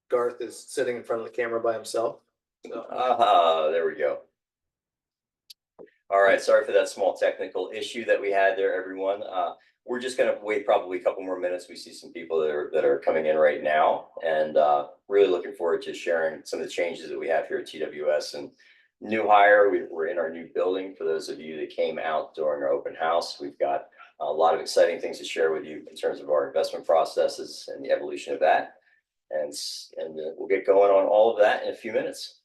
Garth is sitting in front of the camera by himself. So. Aha, there we go. All right, sorry for that small technical issue that we had there, everyone. We're just going to wait probably a couple more minutes. We see some people that are coming in right now, and really looking forward to sharing some of the changes that we have here at TWS. And new hire, we're in our new building. For those of you that came out during our open house, we've got a lot of exciting things to share with you in terms of our investment processes and the evolution of that. And we'll get going on all of that in a few minutes.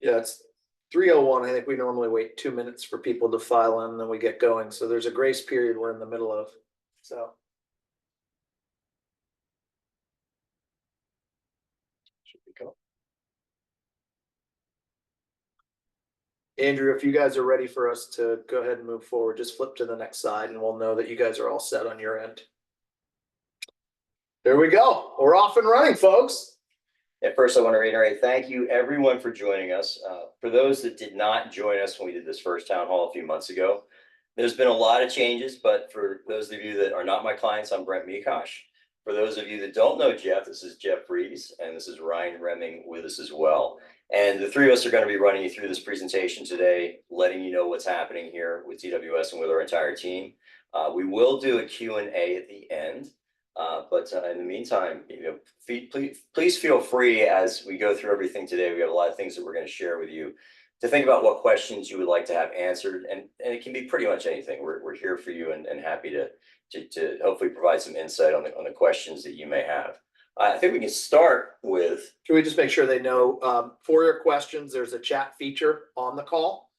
Yeah, it's 3:01. I think we normally wait 2 minutes for people to file in, and then we get going. So there's a grace period we're in the middle of. So. Should we go? Andrew, if you guys are ready for us to go ahead and move forward, just flip to the next slide and we'll know that you guys are all set on your end. There we go. We're off and running, folks. At first, I want to reiterate, thank you everyone for joining us. For those that did not join us when we did this first town hall a few months ago, there's been a lot of changes, but for those of you that are not my clients, I'm Brent Mikosh. For those of you that don't know Jeff, this is Jeff Rees, and this is Ryan Remming with us as well. And the three of us are going to be running you through this presentation today, letting you know what's happening here with TWS and with our entire team. We will do a Q&A at the end. But in the meantime, please feel free as we go through everything today. We have a lot of things that we're going to share with you to think about what questions you would like to have answered. And it can be pretty much anything. We're here for you and happy to hopefully provide some insight on the questions that you may have. I think we can start with. Can we just make sure they know for your questions, there's a chat feature on the call,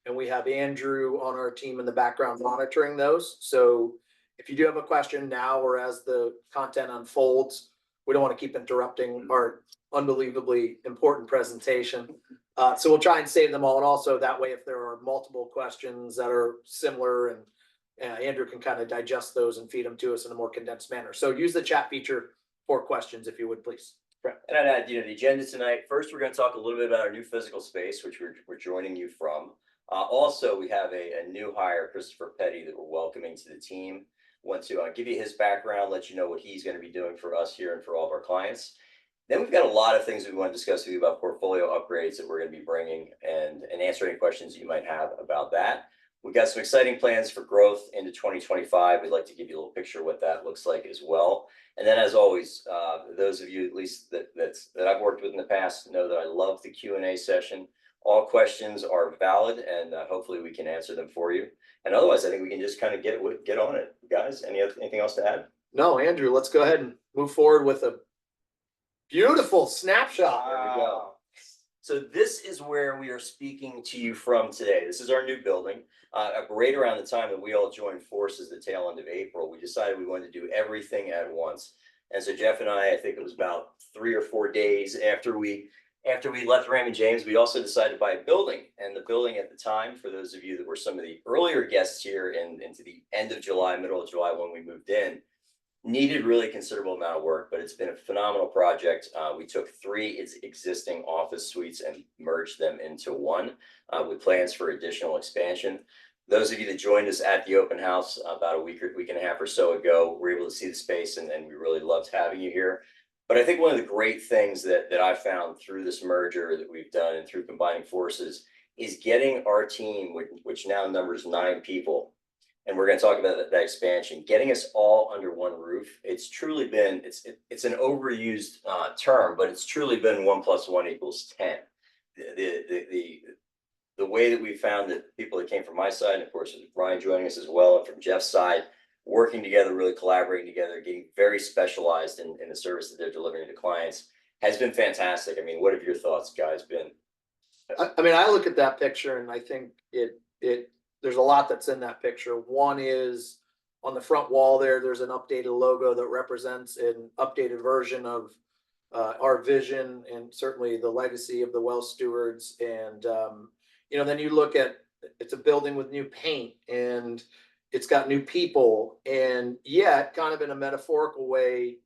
and we have Andrew on our team in the background monitoring those. So if you do have a question now or as the content unfolds, we don't want to keep interrupting our unbelievably important presentation. So we'll try and save them all. And also that way, if there are multiple questions that are similar, and Andrew can kind of digest those and feed them to us in a more condensed manner. So use the chat feature for questions, if you would, please. And I'd add, the agenda tonight, first, we're going to talk a little bit about our new physical space, which we're joining you from. Also, we have a new hire, Christopher Petty, that we're welcoming to the team. Want to give you his background, let you know what he's going to be doing for us here and for all of our clients. Then we've got a lot of things that we want to discuss with you about portfolio upgrades that we're going to be bringing and answer any questions you might have about that. We've got some exciting plans for growth into 2025. We'd like to give you a little picture of what that looks like as well. And then, as always, those of you at least that I've worked with in the past know that I love the Q&A session. All questions are valid, and hopefully we can answer them for you. And otherwise, I think we can just kind of get on it, guys. Anything else to add? No, Andrew, let's go ahead and move forward with a beautiful snapshot. There we go. So this is where we are speaking to you from today. This is our new building. Right around the time that we all joined forces, the tail end of April, we decided we wanted to do everything at once. And so Jeff and I think it was about 3 or 4 days after we left Raymond James, we also decided to buy a building. And the building at the time, for those of you that were some of the earlier guests here into the end of July, middle of July when we moved in, needed really considerable amount of work, but it's been a phenomenal project. We took 3 existing office suites and merged them into one with plans for additional expansion. Those of you that joined us at the open house about a week and a half or so ago were able to see the space, and we really loved having you here. But I think one of the great things that I found through this merger that we've done and through combining forces is getting our team, which now numbers 9 people, and we're going to talk about that expansion, getting us all under one roof. It's truly been, it's an overused term, but it's truly been 1 + 1 = 10. The way that we found that people that came from my side, and of course Ryan joining us as well, and from Jeff's side, working together, really collaborating together, getting very specialized in the service that they're delivering to clients has been fantastic. I mean, what have your thoughts, guys, been? I mean, I look at that picture and I think there's a lot that's in that picture. One is on the front wall there's an updated logo that represents an updated version of our vision and certainly the legacy of the well stewards. And, then you look at, it's a building with new paint and it's got new people, and yet kind of in a metaphorical way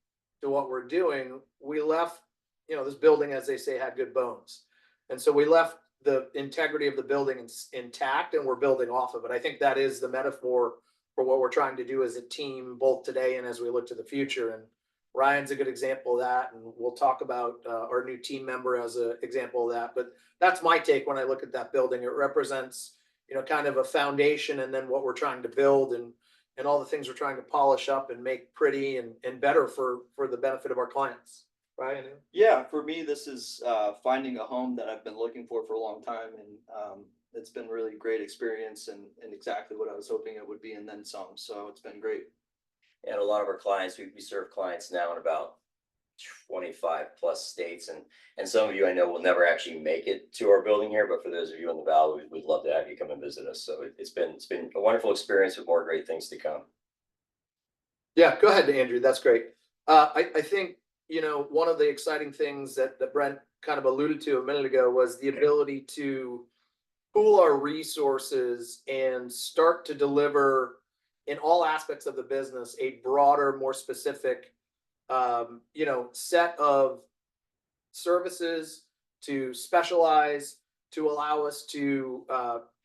to what we're doing, we left, this building, as they say, had good bones. And so we left the integrity of the building intact, and we're building off of it. I think that is the metaphor for what we're trying to do as a team, both today and as we look to the future. And Ryan's a good example of that, and we'll talk about our new team member as an example of that. But that's my take when I look at that building. It represents, kind of a foundation, and then what we're trying to build, and all the things we're trying to polish up and make pretty and better for the benefit of our clients. Ryan? Yeah, for me, this is finding a home that I've been looking for a long time, and it's been really great experience and exactly what I was hoping it would be, and then some. So it's been great. And a lot of our clients, we serve clients now in about 25 plus states, and some of you I know will never actually make it to our building here, but for those of you in the Valley, we'd love to have you come and visit us. So it's been a wonderful experience with more great things to come. Yeah, go ahead, Andrew. That's great. I think, one of the exciting things that Brent kind of alluded to a minute ago was the ability to pool our resources and start to deliver in all aspects of the business a broader, more specific, set of services to specialize, to allow us to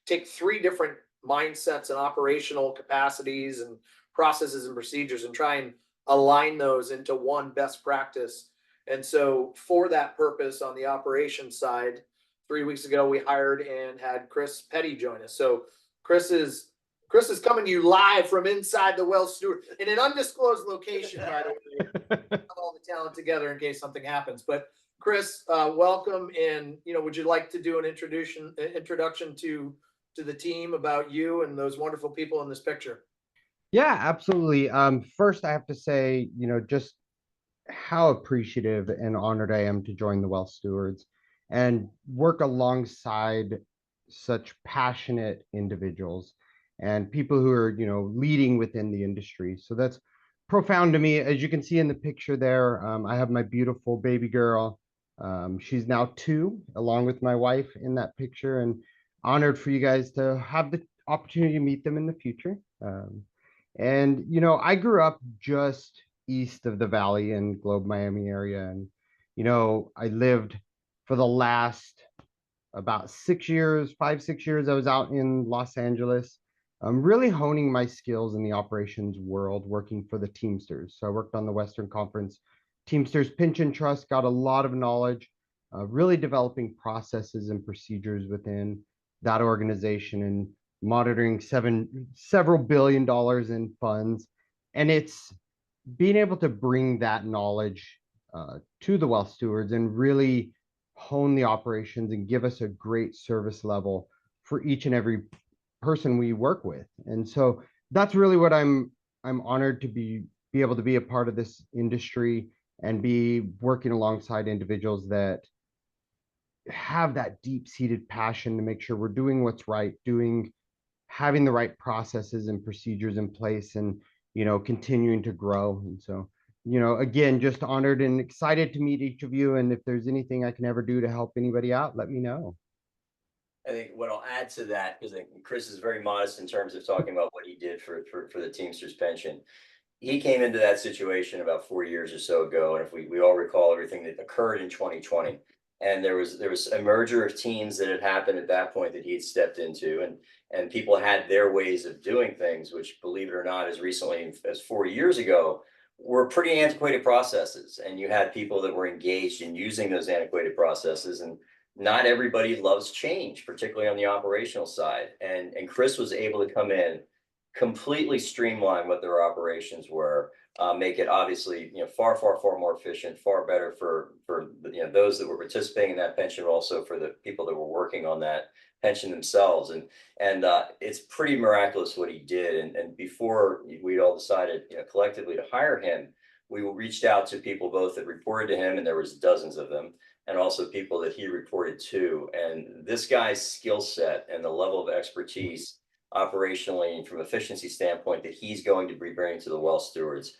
take 3 different mindsets and operational capacities and processes and procedures and try and align those into one best practice. And so for that purpose, on the operations side, 3 weeks ago, we hired and had Chris Petty join us. So Chris is coming to you live from inside the Wells Stewart in an undisclosed location, by the way. All the talent together in case something happens. But Chris, welcome. And, would you like to do an introduction to the team about you and those wonderful people in this picture? Yeah, absolutely. First, I have to say, just how appreciative and honored I am to join the Wealth Stewards and work alongside such passionate individuals and people who are, leading within the industry. So that's profound to me. As you can see in the picture there, I have my beautiful baby girl. She's now 2, along with my wife in that picture, and honored for you guys to have the opportunity to meet them in the future. And, I grew up just east of the Valley in Globe, Miami area. And, I lived for the last about 6 years, 5, 6 years, I was out in Los Angeles, really honing my skills in the operations world, working for the Teamsters. So I worked on the Western Conference Teamsters Pension Trust, got a lot of knowledge, really developing processes and procedures within that organization and monitoring several billion dollars in funds. And it's being able to bring that knowledge to the Wealth Stewards and really hone the operations and give us a great service level for each and every person we work with. And so that's really what I'm honored to be able to be a part of this industry and be working alongside individuals that have that deep-seated passion to make sure we're doing what's right, having the right processes and procedures in place, and continuing to grow. And so, again, just honored and excited to meet each of you. And if there's anything I can ever do to help anybody out, let me know. I think what I'll add to that, because Chris is very modest in terms of talking about what he did for the Teamsters pension. He came into that situation about 4 years or so ago, and if we all recall everything that occurred in 2020, and there was a merger of teams that had happened at that point that he had stepped into, and people had their ways of doing things, which, believe it or not, as recently as 4 years ago, were pretty antiquated processes, and you had people that were engaged in using those antiquated processes, and not everybody loves change, particularly on the operational side. And Chris was able to come in, completely streamline what their operations were, make it obviously far more efficient, far better for those that were participating in that pension, also for the people that were working on that pension themselves. And it's pretty miraculous what he did. And before we all decided collectively to hire him, we reached out to people both that reported to him, and there was dozens of them, and also people that he reported to. And this guy's skill set and the level of expertise operationally and from efficiency standpoint that he's going to be bringing to the Wealth Stewards,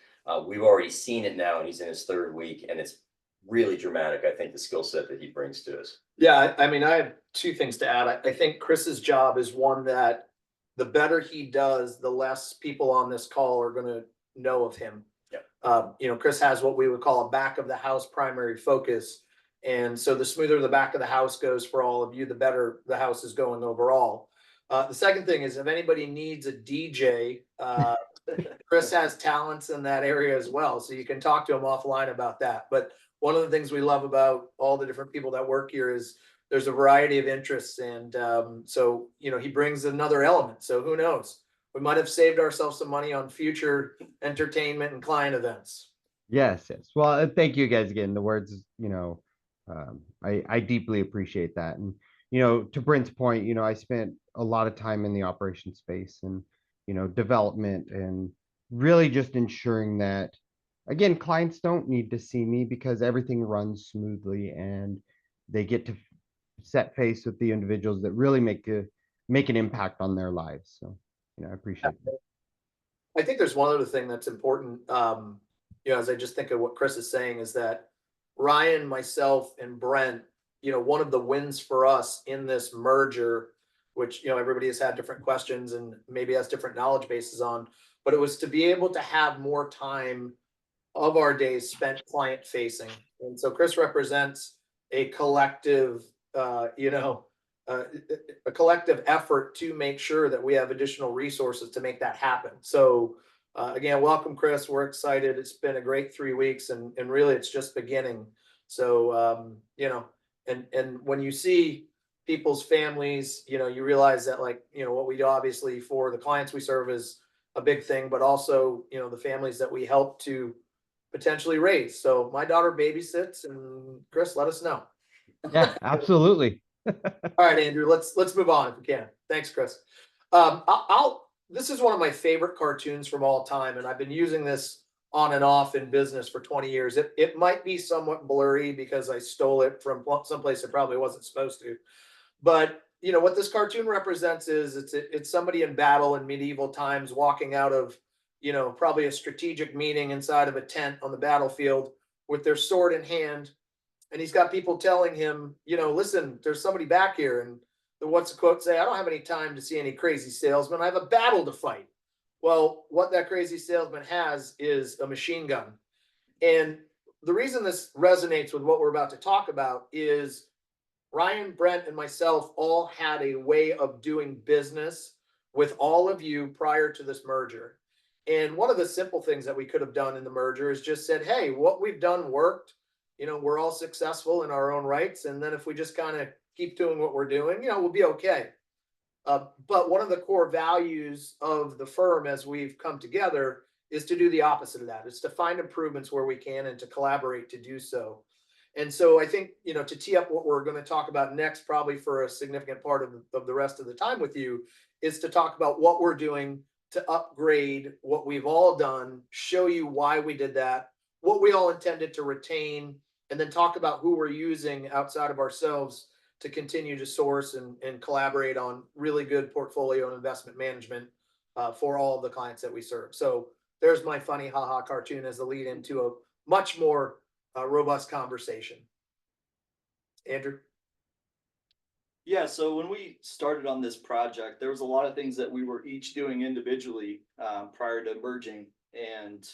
we've already seen it now, and he's in his 3rd week, and it's really dramatic, I think, the skill set that he brings to us. Yeah, I mean, I have 2 things to add. I think Chris's job is one that the better he does, the less people on this call are going to know of him. Chris has what we would call a back of the house primary focus. And so the smoother the back of the house goes for all of you, the better the house is going overall. The second thing is, if anybody needs a DJ, Chris has talents in that area as well, so you can talk to him offline about that. But one of the things we love about all the different people that work here is there's a variety of interests, and so he brings another element. So who knows? We might have saved ourselves some money on future entertainment and client events. Yes, yes. Well, thank you guys again. The words, I deeply appreciate that. And, to Brent's point, I spent a lot of time in the operation space and, development and really just ensuring that, again, clients don't need to see me because everything runs smoothly and they get to set face with the individuals that really make an impact on their lives. So, I appreciate that. I think there's one other thing that's important. As I just think of what Chris is saying, is that Ryan, myself, and Brent, one of the wins for us in this merger, which everybody has had different questions and maybe has different knowledge bases on, but it was to be able to have more time of our days spent client facing. And so Chris represents a collective, a collective effort to make sure that we have additional resources to make that happen. So again, welcome, Chris. We're excited. It's been a great 3 weeks, and really it's just beginning. So and when you see people's families, you realize that, like, what we do obviously for the clients we serve is a big thing, but also the families that we help to potentially raise. So my daughter babysits, and Chris, let us know. Yeah, absolutely. All right, Andrew, let's move on if we can. Thanks, Chris. This is one of my favorite cartoons from all time, and I've been using this on and off in business for 20 years. It might be somewhat blurry because I stole it from someplace it probably wasn't supposed to. But what this cartoon represents is it's somebody in battle in medieval times walking out of probably a strategic meeting inside of a tent on the battlefield with their sword in hand. And he's got people telling him, listen, there's somebody back here. And what's the quote say? I don't have any time to see any crazy salesman. I have a battle to fight. Well, what that crazy salesman has is a machine gun. And the reason this resonates with what we're about to talk about is Ryan, Brent, and myself all had a way of doing business with all of you prior to this merger. And one of the simple things that we could have done in the merger is just said, hey, what we've done worked. We're all successful in our own rights. And then if we just kind of keep doing what we're doing, we'll be okay. But one of the core values of the firm as we've come together is to do the opposite of that. It's to find improvements where we can and to collaborate to do so. And so I think, to tee up what we're going to talk about next, probably for a significant part of the rest of the time with you, is to talk about what we're doing to upgrade what we've all done, show you why we did that, what we all intended to retain, and then talk about who we're using outside of ourselves to continue to source and collaborate on really good portfolio and investment management for all of the clients that we serve. So there's my funny haha cartoon as the lead into a much more robust conversation. Andrew? Yeah, so when we started on this project, there was a lot of things that we were each doing individually prior to merging. And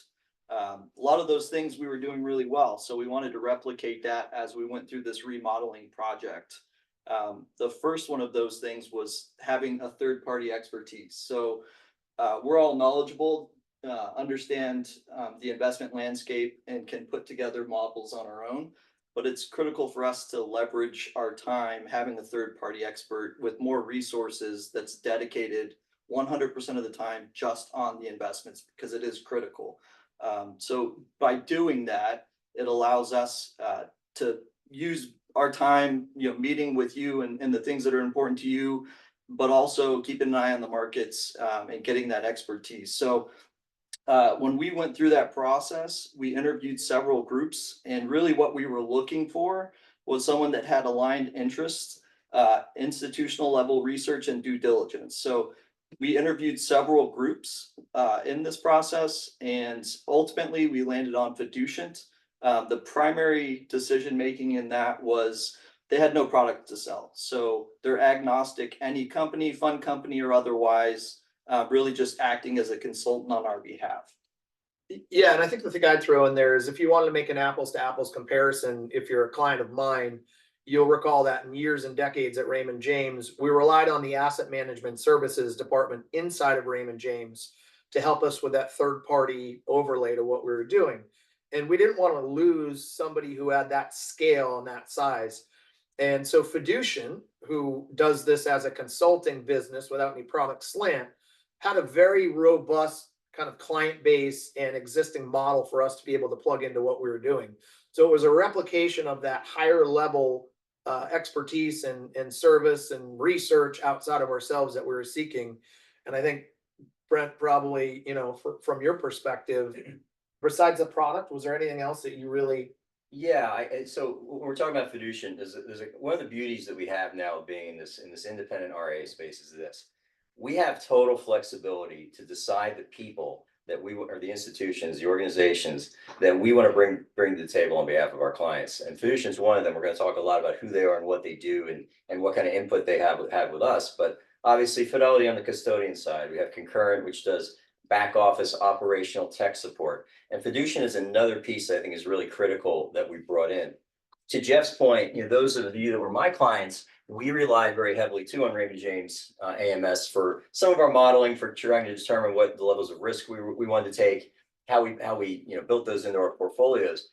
a lot of those things we were doing really well. So we wanted to replicate that as we went through this remodeling project. The first one of those things was having a third-party expertise. So we're all knowledgeable, understand the investment landscape, and can put together models on our own. But it's critical for us to leverage our time having a third-party expert with more resources that's dedicated 100% of the time just on the investments, because it is critical. So by doing that, it allows us to use our time, meeting with you and the things that are important to you, but also keeping an eye on the markets and getting that expertise. So when we went through that process, we interviewed several groups, and really what we were looking for was someone that had aligned interests, institutional level research, and due diligence. So we interviewed several groups in this process, and ultimately we landed on Fiducient. The primary decision making in that was they had no product to sell. So they're agnostic, any company, fund company or otherwise, really just acting as a consultant on our behalf. Yeah, and I think the thing I'd throw in there is if you wanted to make an apples to apples comparison, if you're a client of mine, you'll recall that in years and decades at Raymond James, we relied on the asset management services department inside of Raymond James to help us with that third party overlay to what we were doing. And we didn't want to lose somebody who had that scale and that size. And so Fiducian, who does this as a consulting business without any product slant, had a very robust kind of client base and existing model for us to be able to plug into what we were doing. So it was a replication of that higher level expertise and service and research outside of ourselves that we were seeking. And I think Brent, probably, from your perspective, besides the product, was there anything else that you really? Yeah, so when we're talking about fiducian, one of the beauties that we have now of being in this independent RIA space is this. We have total flexibility to decide the people that or the institutions, the organizations that we want to bring to the table on behalf of our clients. And fiducian is one of them. We're going to talk a lot about who they are and what they do and what kind of input they have with us. But obviously, Fidelity on the custodian side, we have Concurrent, which does back office operational tech support. And fiducian is another piece I think is really critical that we brought in. To Jeff's point, those of you that were my clients, we relied very heavily too on Raymond James AMS for some of our modeling, for trying to determine what the levels of risk we wanted to take, how we built those into our portfolios.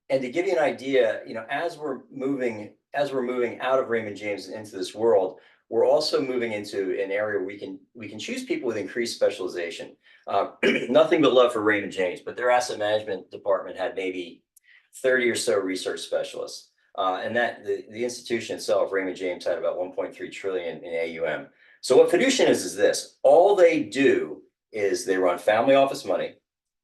And to give you an idea, as we're moving out of Raymond James into this world, we're also moving into an area where we can choose people with increased specialization. Nothing but love for Raymond James, but their asset management department had maybe 30 or so research specialists. And that the institution itself, Raymond James, had about 1.3 trillion in AUM. So what fiducian is this: all they do is they run family office money,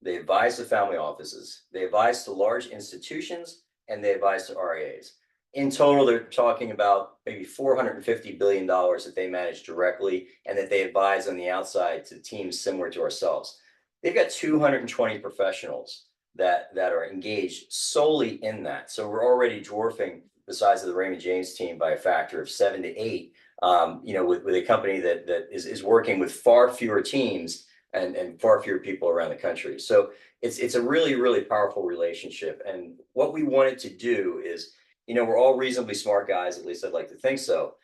they advise the family offices, they advise to large institutions, and they advise to RIAs. In total, they're talking about maybe $450 billion that they manage directly and that they advise on the outside to teams similar to ourselves. They've got 220 professionals that are engaged solely in that. So we're already dwarfing the size of the Raymond James team by a factor of 7 to 8, with a company that is working with far fewer teams and far fewer people around the country. So it's a really, really powerful relationship. And what we wanted to do is, we're all reasonably smart guys, at least I'd like to think so.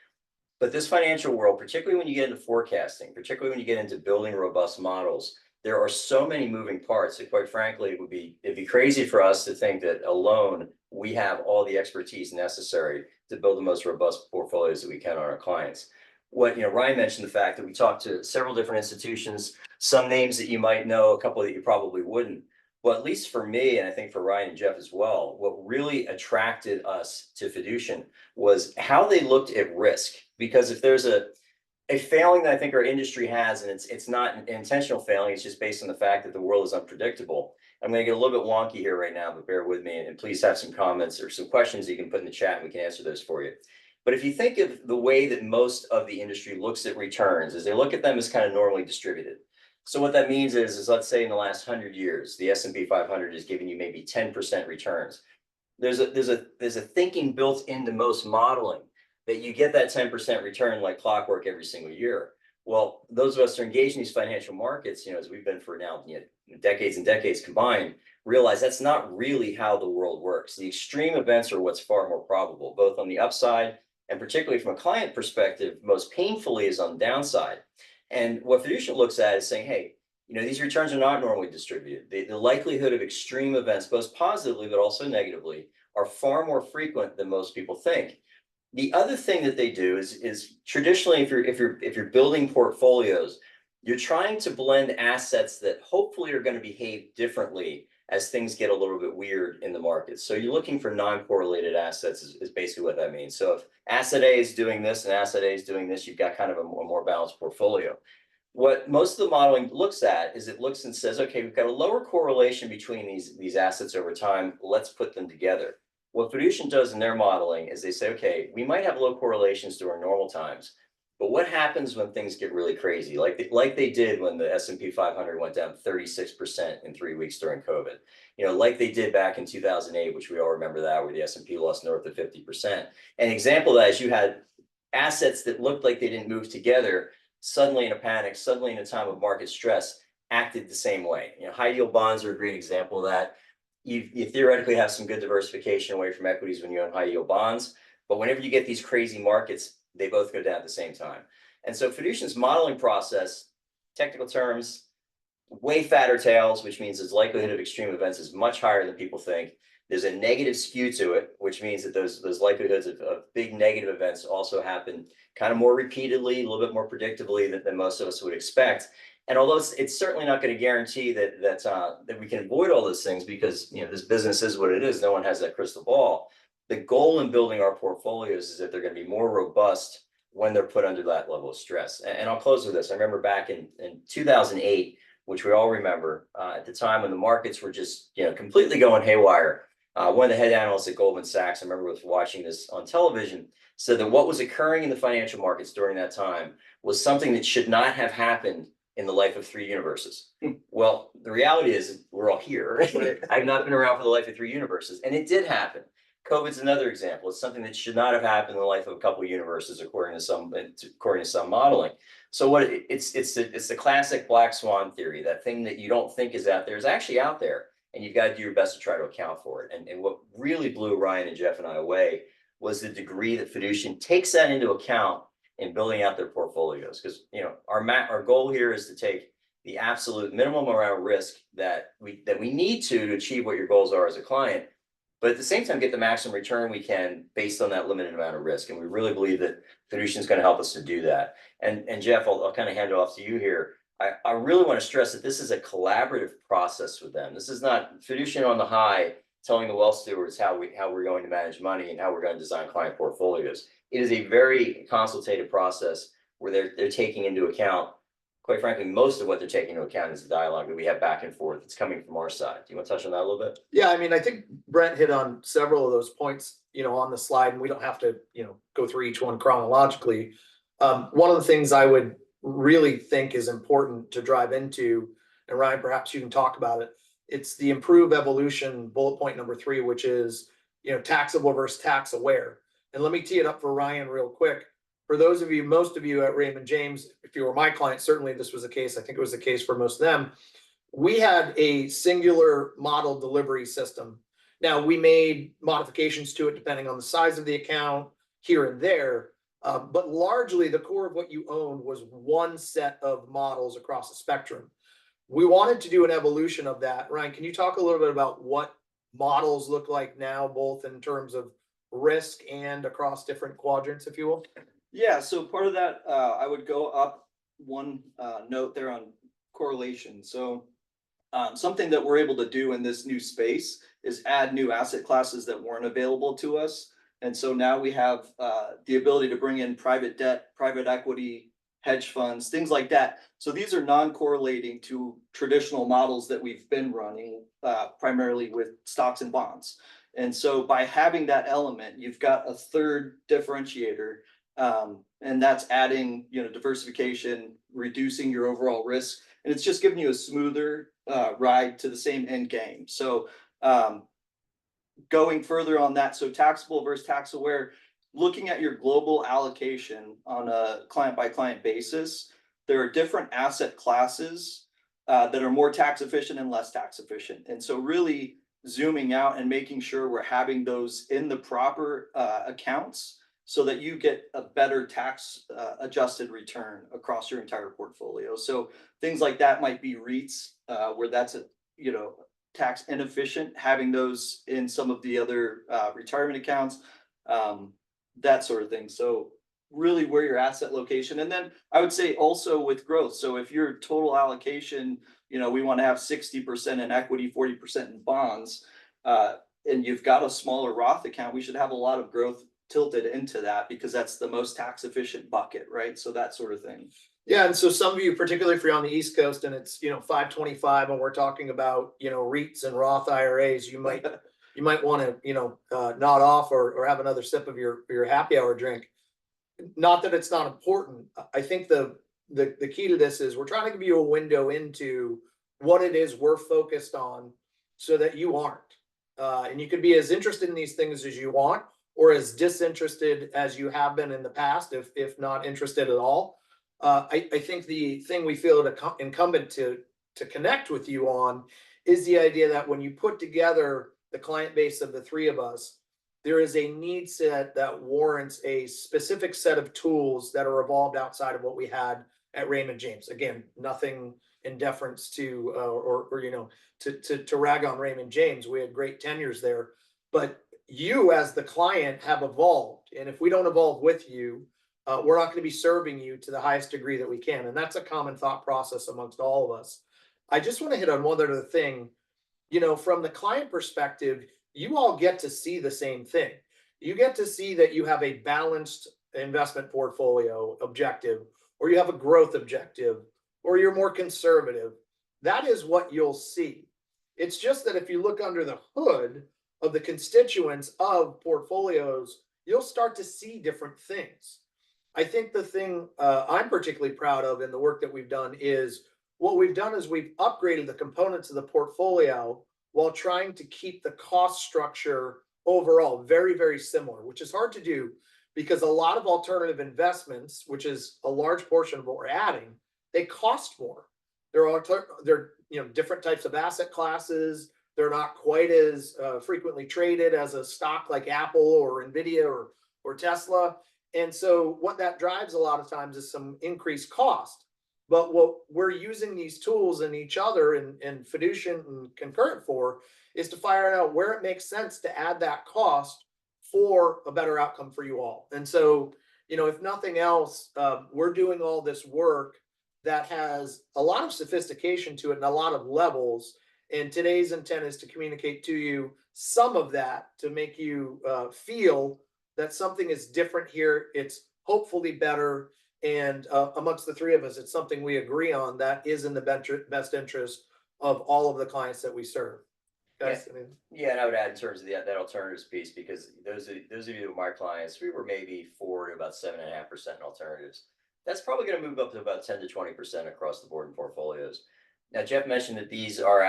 But this financial world, particularly when you get into forecasting, particularly when you get into building robust models, there are so many moving parts that, quite frankly, it'd be crazy for us to think that alone we have all the expertise necessary to build the most robust portfolios that we can on our clients. Ryan mentioned the fact that we talked to several different institutions, some names that you might know, a couple that you probably wouldn't. Well, at least for me, and I think for Ryan and Jeff as well, what really attracted us to fiducian was how they looked at risk. Because if there's a failing that I think our industry has, and it's not an intentional failing, it's just based on the fact that the world is unpredictable. I'm going to get a little bit wonky here right now, but bear with me, and please have some comments or some questions you can put in the chat and we can answer those for you. But if you think of the way that most of the industry looks at returns, is they look at them as kind of normally distributed. So what that means is let's say in the last 100 years, the S&P 500 is giving you maybe 10% returns. There's a thinking built into most modeling that you get that 10% return like clockwork every single year. Well, those of us who are engaged in these financial markets, as we've been for now decades and decades combined, realize that's not really how the world works. The extreme events are what's far more probable, both on the upside and particularly from a client perspective, most painfully is on the downside. And what fiducian looks at is saying, hey, these returns are not normally distributed. The likelihood of extreme events, both positively but also negatively, are far more frequent than most people think. The other thing that they do is traditionally, if you're building portfolios, you're trying to blend assets that hopefully are going to behave differently as things get a little bit weird in the market. So you're looking for non-correlated assets is basically what that means. So if asset A is doing this and asset A is doing this, you've got kind of a more balanced portfolio. What most of the modeling looks at is it looks and says, okay, we've got a lower correlation between these assets over time. Let's put them together. What fiducian does in their modeling is they say, okay, we might have low correlations during normal times, but what happens when things get really crazy, like they did when the S&P 500 went down 36% in 3 weeks during COVID, like they did back in 2008, which we all remember that, where the S&P lost north of 50%. An example of that is you had assets that looked like they didn't move together, suddenly in a panic, suddenly in a time of market stress, acted the same way. High yield bonds are a great example of that. You theoretically have some good diversification away from equities when you own high yield bonds, but whenever you get these crazy markets, they both go down at the same time. And so fiducian's modeling process, technical terms, way fatter tails, which means its likelihood of extreme events is much higher than people think. There's a negative skew to it, which means that those likelihoods of big negative events also happen kind of more repeatedly, a little bit more predictably than most of us would expect. And although it's certainly not going to guarantee that we can avoid all those things, because this business is what it is. No one has that crystal ball. The goal in building our portfolios is that they're going to be more robust when they're put under that level of stress. And I'll close with this. I remember back in 2008, which we all remember, at the time when the markets were just completely going haywire. One of the head analysts at Goldman Sachs, I remember was watching this on television, said that what was occurring in the financial markets during that time was something that should not have happened in the life of three universes. Well, the reality is we're all here. I've not been around for the life of three universes, and it did happen. COVID's another example. It's something that should not have happened in the life of a couple of universes, according to some modeling. So what it's the classic black swan theory. That thing that you don't think is out there is actually out there, and you've got to do your best to try to account for it. And what really blew Ryan and Jeff and I away was the degree that Fiducian takes that into account in building out their portfolios. Because our goal here is to take the absolute minimum amount of risk that we need to achieve what your goals are as a client, but at the same time get the maximum return we can based on that limited amount of risk. And we really believe that Fiducian is going to help us to do that. And Jeff, I'll kind of hand it off to you here. I really want to stress that this is a collaborative process with them. This is not Fiducian on the high telling the wealth stewards how we're going to manage money and how we're going to design client portfolios. It is a very consultative process where they're taking into account, quite frankly, most of what they're taking into account is the dialogue that we have back and forth. It's coming from our side. Do you want to touch on that a little bit? Yeah, I mean, I think Brent hit on several of those points, on the slide, and we don't have to, go through each one chronologically. One of the things I would really think is important to drive into, and Ryan, perhaps you can talk about it. It's the improve evolution bullet point number 3, which is, taxable versus tax aware. And let me tee it up for Ryan real quick. For those of you, most of you at Raymond James, if you were my client, certainly this was the case. I think it was the case for most of them. We had a singular model delivery system. Now, we made modifications to it depending on the size of the account here and there. But largely the core of what you owned was one set of models across the spectrum. We wanted to do an evolution of that. Ryan, can you talk a little bit about what models look like now, both in terms of risk and across different quadrants, if you will? Yeah, so part of that, I would go up one note there on correlation. So something that we're able to do in this new space is add new asset classes that weren't available to us. And so now we have the ability to bring in private debt, private equity, hedge funds, things like that. So these are non-correlating to traditional models that we've been running primarily with stocks and bonds. And so by having that element, you've got a third differentiator, and that's adding, diversification, reducing your overall risk, and it's just giving you a smoother ride to the same end game. So going further on that, so taxable versus tax aware, looking at your global allocation on a client by client basis, there are different asset classes that are more tax efficient and less tax efficient. And so really zooming out and making sure we're having those in the proper accounts so that you get a better tax adjusted return across your entire portfolio. So things like that might be REITs where that's tax inefficient, having those in some of the other retirement accounts, that sort of thing. So really where your asset location. And then I would say also with growth. So if your total allocation, we want to have 60% in equity, 40% in bonds, and you've got a smaller Roth account, we should have a lot of growth tilted into that because that's the most tax efficient bucket, right? So that sort of thing. Yeah, and so some of you, particularly if you're on the East Coast and it's 525 and we're talking about REITs and Roth IRAs, you might want to nod off or have another sip of your happy hour drink. Not that it's not important. I think the key to this is we're trying to give you a window into what it is we're focused on so that you aren't. And you could be as interested in these things as you want or as disinterested as you have been in the past, if not interested at all. I think the thing we feel it incumbent to connect with you on is the idea that when you put together the client base of the three of us, there is a need set that warrants a specific set of tools that are evolved outside of what we had at Raymond James. Again, nothing in deference to, or, you know, to rag on Raymond James. We had great tenures there, but you as the client have evolved. And if we don't evolve with you, we're not going to be serving you to the highest degree that we can. And that's a common thought process amongst all of us. I just want to hit on one other thing. You know, from the client perspective, you all get to see the same thing. You get to see that you have a balanced investment portfolio objective, or you have a growth objective, or you're more conservative. That is what you'll see. It's just that if you look under the hood of the constituents of portfolios, you'll start to see different things. I think the thing I'm particularly proud of in the work that we've done is what we've done is we've upgraded the components of the portfolio while trying to keep the cost structure overall very, very similar, which is hard to do because a lot of alternative investments, which is a large portion of what we're adding, they cost more. They're different types of asset classes. They're not quite as frequently traded as a stock like Apple or Nvidia or Tesla. And so what that drives a lot of times is some increased cost. But what we're using these tools and each other and Fiducian and Concurrent for is to fire out where it makes sense to add that cost for a better outcome for you all. And so, you know, if nothing else, we're doing all this work that has a lot of sophistication to it and a lot of levels. And today's intent is to communicate to you some of that to make you feel that something is different here. It's hopefully better. And amongst the three of us, it's something we agree on that is in the best interest of all of the clients that we serve. Guys, I mean, Yeah, and I would add in terms of that alternatives piece, because those of you who are my clients, we were maybe 4 to about 7.5% in alternatives. That's probably going to move up to about 10 to 20% across the board in portfolios. Now, Jeff mentioned that these are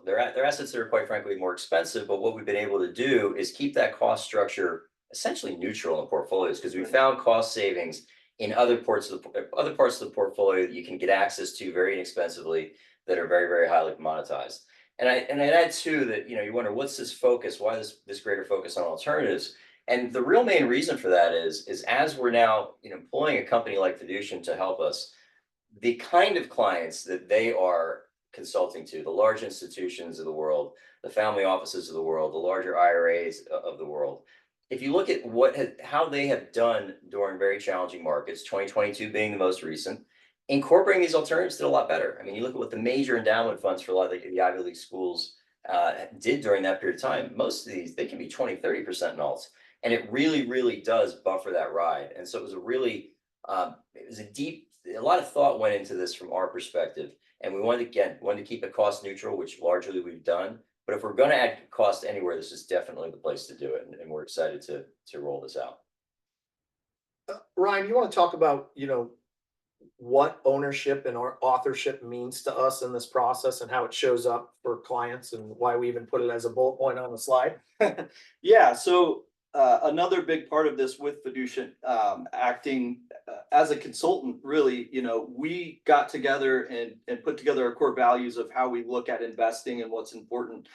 they're assets that are quite frankly more expensive, but what we've been able to do is keep that cost structure essentially neutral in portfolios, because we found cost savings in other parts of the portfolio that you can get access to very inexpensively that are very, very highly commoditized. And I'd add too that, you know, you wonder what's this focus, why this greater focus on alternatives? And the real main reason for that is as we're now, you know, employing a company like Fiducian to help us, the kind of clients that they are consulting to, the large institutions of the world, the family offices of the world, the larger IRAs of the world. If you look at how they have done during very challenging markets, 2022 being the most recent, incorporating these alternatives did a lot better. I mean, you look at what the major endowment funds for a lot of the Ivy League schools did during that period of time. Most of these, they can be 20-30% in alts. And it really, really does buffer that ride. And so it was a lot of thought went into this from our perspective. And we wanted to keep it cost neutral, which largely we've done. But if we're going to add cost anywhere, this is definitely the place to do it. And we're excited to roll this out. Ryan, you want to talk about, you know, what ownership and our authorship means to us in this process and how it shows up for clients and why we even put it as a bullet point on the slide? Yeah, so another big part of this with Fiducian acting as a consultant, really, you know, we got together and put together our core values of how we look at investing and what's important,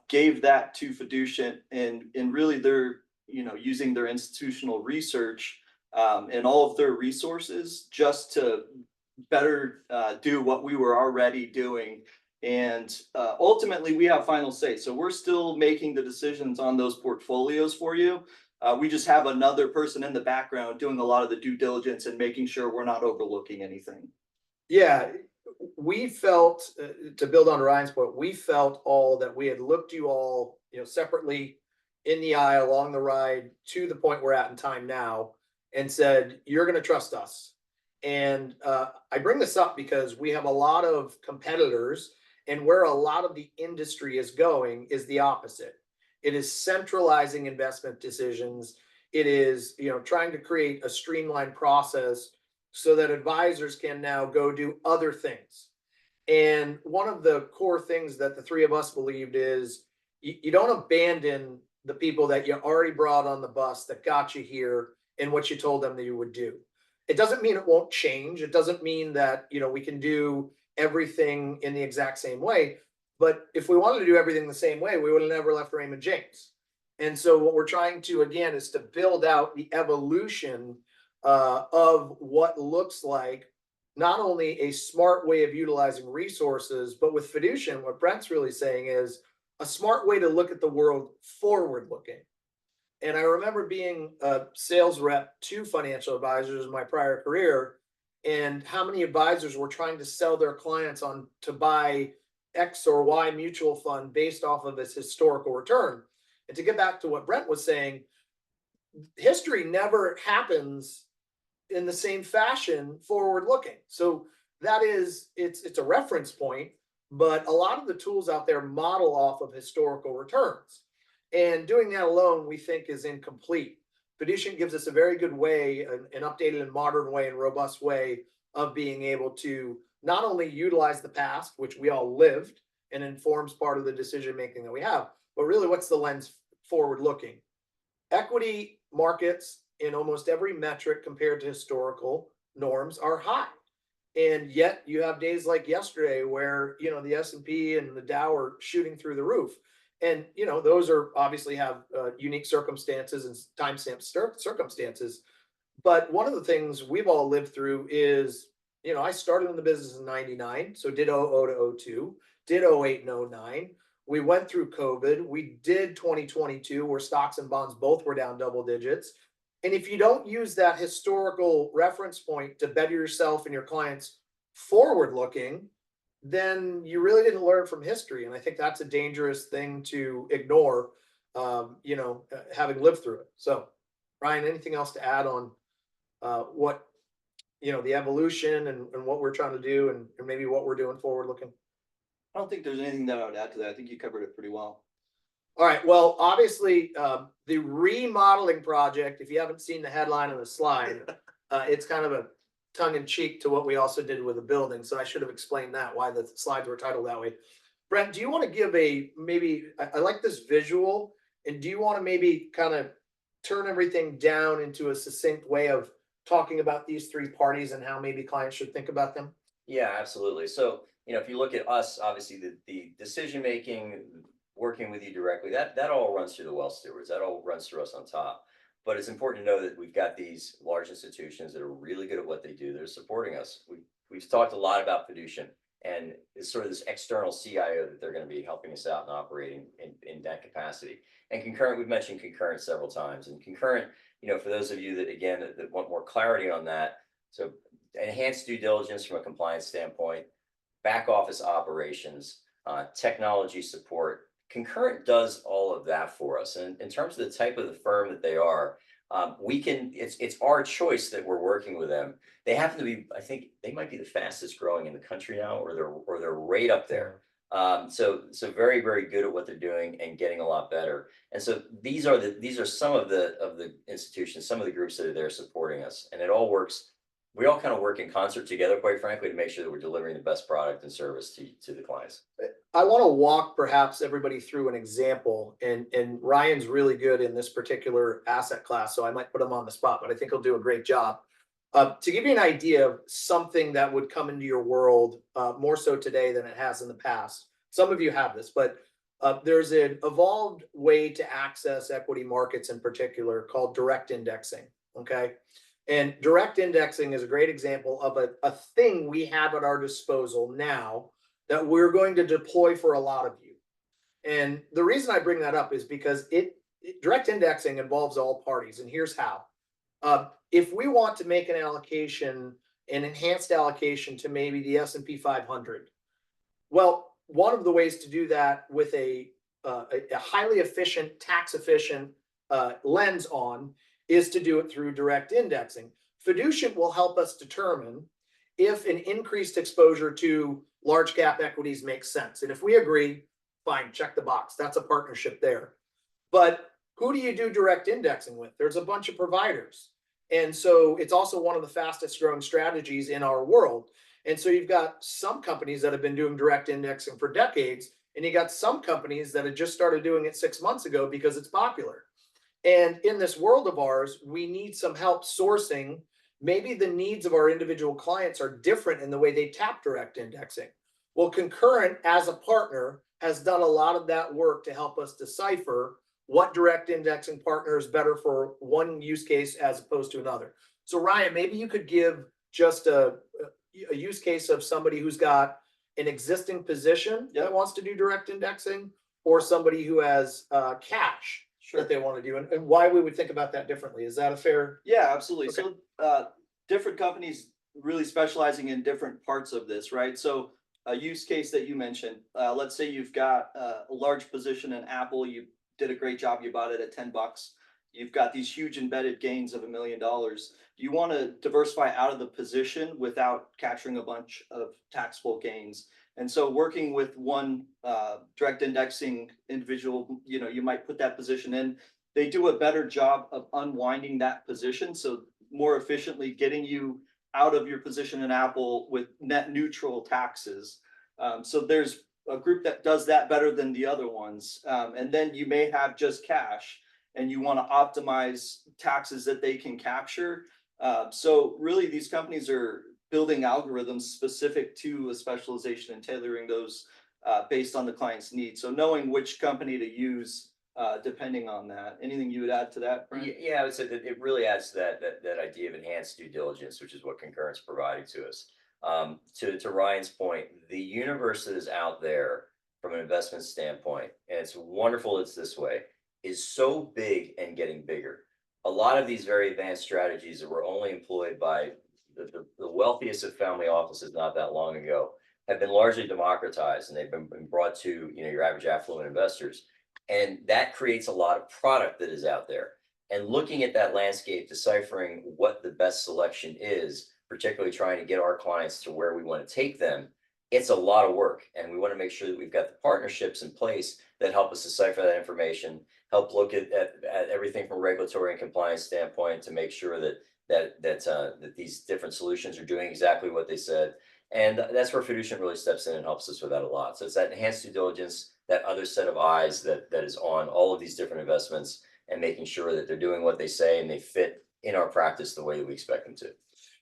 gave that to Fiducian, and really they're, you know, using their institutional research and all of their resources just to better do what we were already doing. And ultimately, we have final say. So we're still making the decisions on those portfolios for you. We just have another person in the background doing a lot of the due diligence and making sure we're not overlooking anything. Yeah, we felt, to build on Ryan's point, we felt all that we had looked you all, you know, separately in the eye along the ride to the point we're at in time now, and said, you're going to trust us. And I bring this up because we have a lot of competitors, and where a lot of the industry is going is the opposite. It is centralizing investment decisions. It is, you know, trying to create a streamlined process so that advisors can now go do other things. And one of the core things that the three of us believed is you don't abandon the people that you already brought on the bus that got you here and what you told them that you would do. It doesn't mean it won't change. It doesn't mean that, you know, we can do everything in the exact same way. But if we wanted to do everything the same way, we would have never left Raymond James. And so what we're trying to, again, is to build out the evolution of what looks like not only a smart way of utilizing resources, but with fiducian, what Brent's really saying is a smart way to look at the world forward looking. And I remember being a sales rep to financial advisors in my prior career, and how many advisors were trying to sell their clients on to buy X or Y mutual fund based off of its historical return. And to get back to what Brent was saying, history never happens in the same fashion forward looking. So that is, it's a reference point, but a lot of the tools out there model off of historical returns. And doing that alone, we think, is incomplete. Fiducian gives us a very good way, an updated and modern way and robust way of being able to not only utilize the past, which we all lived and informs part of the decision making that we have, but really what's the lens forward looking. Equity markets in almost every metric compared to historical norms are high. And yet you have days like yesterday where, you know, the S&P and the Dow are shooting through the roof. And, you know, those are obviously have unique circumstances and timestamp circumstances. But one of the things we've all lived through is, you know, I started in the business in 99. So did 00 to 02, did 08 and 09. We went through COVID. We did 2022 where stocks and bonds both were down double digits. And if you don't use that historical reference point to better yourself and your clients forward looking, then you really didn't learn from history. And I think that's a dangerous thing to ignore, having lived through it. So, Ryan, anything else to add on what, you know, the evolution and what we're trying to do and maybe what we're doing forward looking? I don't think there's anything that I would add to that. I think you covered it pretty well. All right. Well, obviously, the remodeling project, if you haven't seen the headline on the slide, it's kind of a tongue in cheek to what we also did with the building. So I should have explained that, why the slides were titled that way. Brent, do you want to give I like this visual, and do you want to maybe kind of turn everything down into a succinct way of talking about these three parties and how maybe clients should think about them? Yeah, absolutely. So, you know, if you look at us, obviously the decision making, working with you directly, that all runs through the wealth stewards. That all runs through us on top. But it's important to know that we've got these large institutions that are really good at what they do. They're supporting us. We've talked a lot about fiducian, and it's sort of this external CIO that they're going to be helping us out and operating in that capacity. And concurrent, we've mentioned concurrent several times. And concurrent, you know, for those of you that, again, that want more clarity on that, so enhanced due diligence from a compliance standpoint, back office operations, technology support. Concurrent does all of that for us. And in terms of the type of the firm that they are, it's our choice that we're working with them. They happen to be, I think they might be the fastest growing in the country now, or they're right up there. So very, very good at what they're doing and getting a lot better. And so these are some of the institutions, some of the groups that are there supporting us, and it all works. We all kind of work in concert together, quite frankly, to make sure that we're delivering the best product and service to the clients. I want to walk perhaps everybody through an example, and Ryan's really good in this particular asset class, so I might put him on the spot, but I think he'll do a great job. To give you an idea of something that would come into your world more so today than it has in the past. Some of you have this, but there's an evolved way to access equity markets in particular called direct indexing. Okay. And direct indexing is a great example of a thing we have at our disposal now that we're going to deploy for a lot of you. And the reason I bring that up is because direct indexing involves all parties. And here's how. If we want to make an allocation, an enhanced allocation to maybe the S&P 500, well, one of the ways to do that with a highly efficient, tax efficient lens on is to do it through direct indexing. Fiducian will help us determine if an increased exposure to large cap equities makes sense. And if we agree, fine, check the box. That's a partnership there. But who do you do direct indexing with? There's a bunch of providers. And so it's also one of the fastest growing strategies in our world. And so you've got some companies that have been doing direct indexing for decades, and you got some companies that have just started doing it 6 months ago because it's popular. And in this world of ours, we need some help sourcing. Maybe the needs of our individual clients are different in the way they tap direct indexing. Well, Concurrent as a partner has done a lot of that work to help us decipher what direct indexing partner is better for one use case as opposed to another. So Ryan, maybe you could give just a use case of somebody who's got an existing position that Yep. wants to do direct indexing, or somebody who has cash Sure. that they want to do, and why we would think about that differently. Is that a fair? Yeah, absolutely. Okay. So, different companies really specializing in different parts of this, right? So a use case that you mentioned, let's say you've got a large position in Apple, you did a great job, you bought it at $10. You've got these huge embedded gains of $1 million. You want to diversify out of the position without capturing a bunch of taxable gains. And so working with one direct indexing individual, you might put that position in. They do a better job of unwinding that position. So more efficiently getting you out of your position in Apple with net neutral taxes. So there's a group that does that better than the other ones. And then you may have just cash and you want to optimize taxes that they can capture. So really these companies are building algorithms specific to a specialization and tailoring those based on the client's needs. So knowing which company to use depending on that. Anything you would add to that, Brent? Yeah, I would say that it really adds to that idea of enhanced due diligence, which is what Concurrent's providing to us. To Ryan's point, the universe that is out there from an investment standpoint, and it's wonderful it's this way, is so big and getting bigger. A lot of these very advanced strategies that were only employed by the wealthiest of family offices not that long ago have been largely democratized, and they've been brought to your average affluent investors. And that creates a lot of product that is out there. And looking at that landscape, deciphering what the best selection is, particularly trying to get our clients to where we want to take them, it's a lot of work. And we want to make sure that we've got the partnerships in place that help us decipher that information, help look at everything from a regulatory and compliance standpoint to make sure that these different solutions are doing exactly what they said. And that's where Fiducian really steps in and helps us with that a lot. So it's that enhanced due diligence, that other set of eyes that is on all of these different investments and making sure that they're doing what they say and they fit in our practice the way that we expect them to.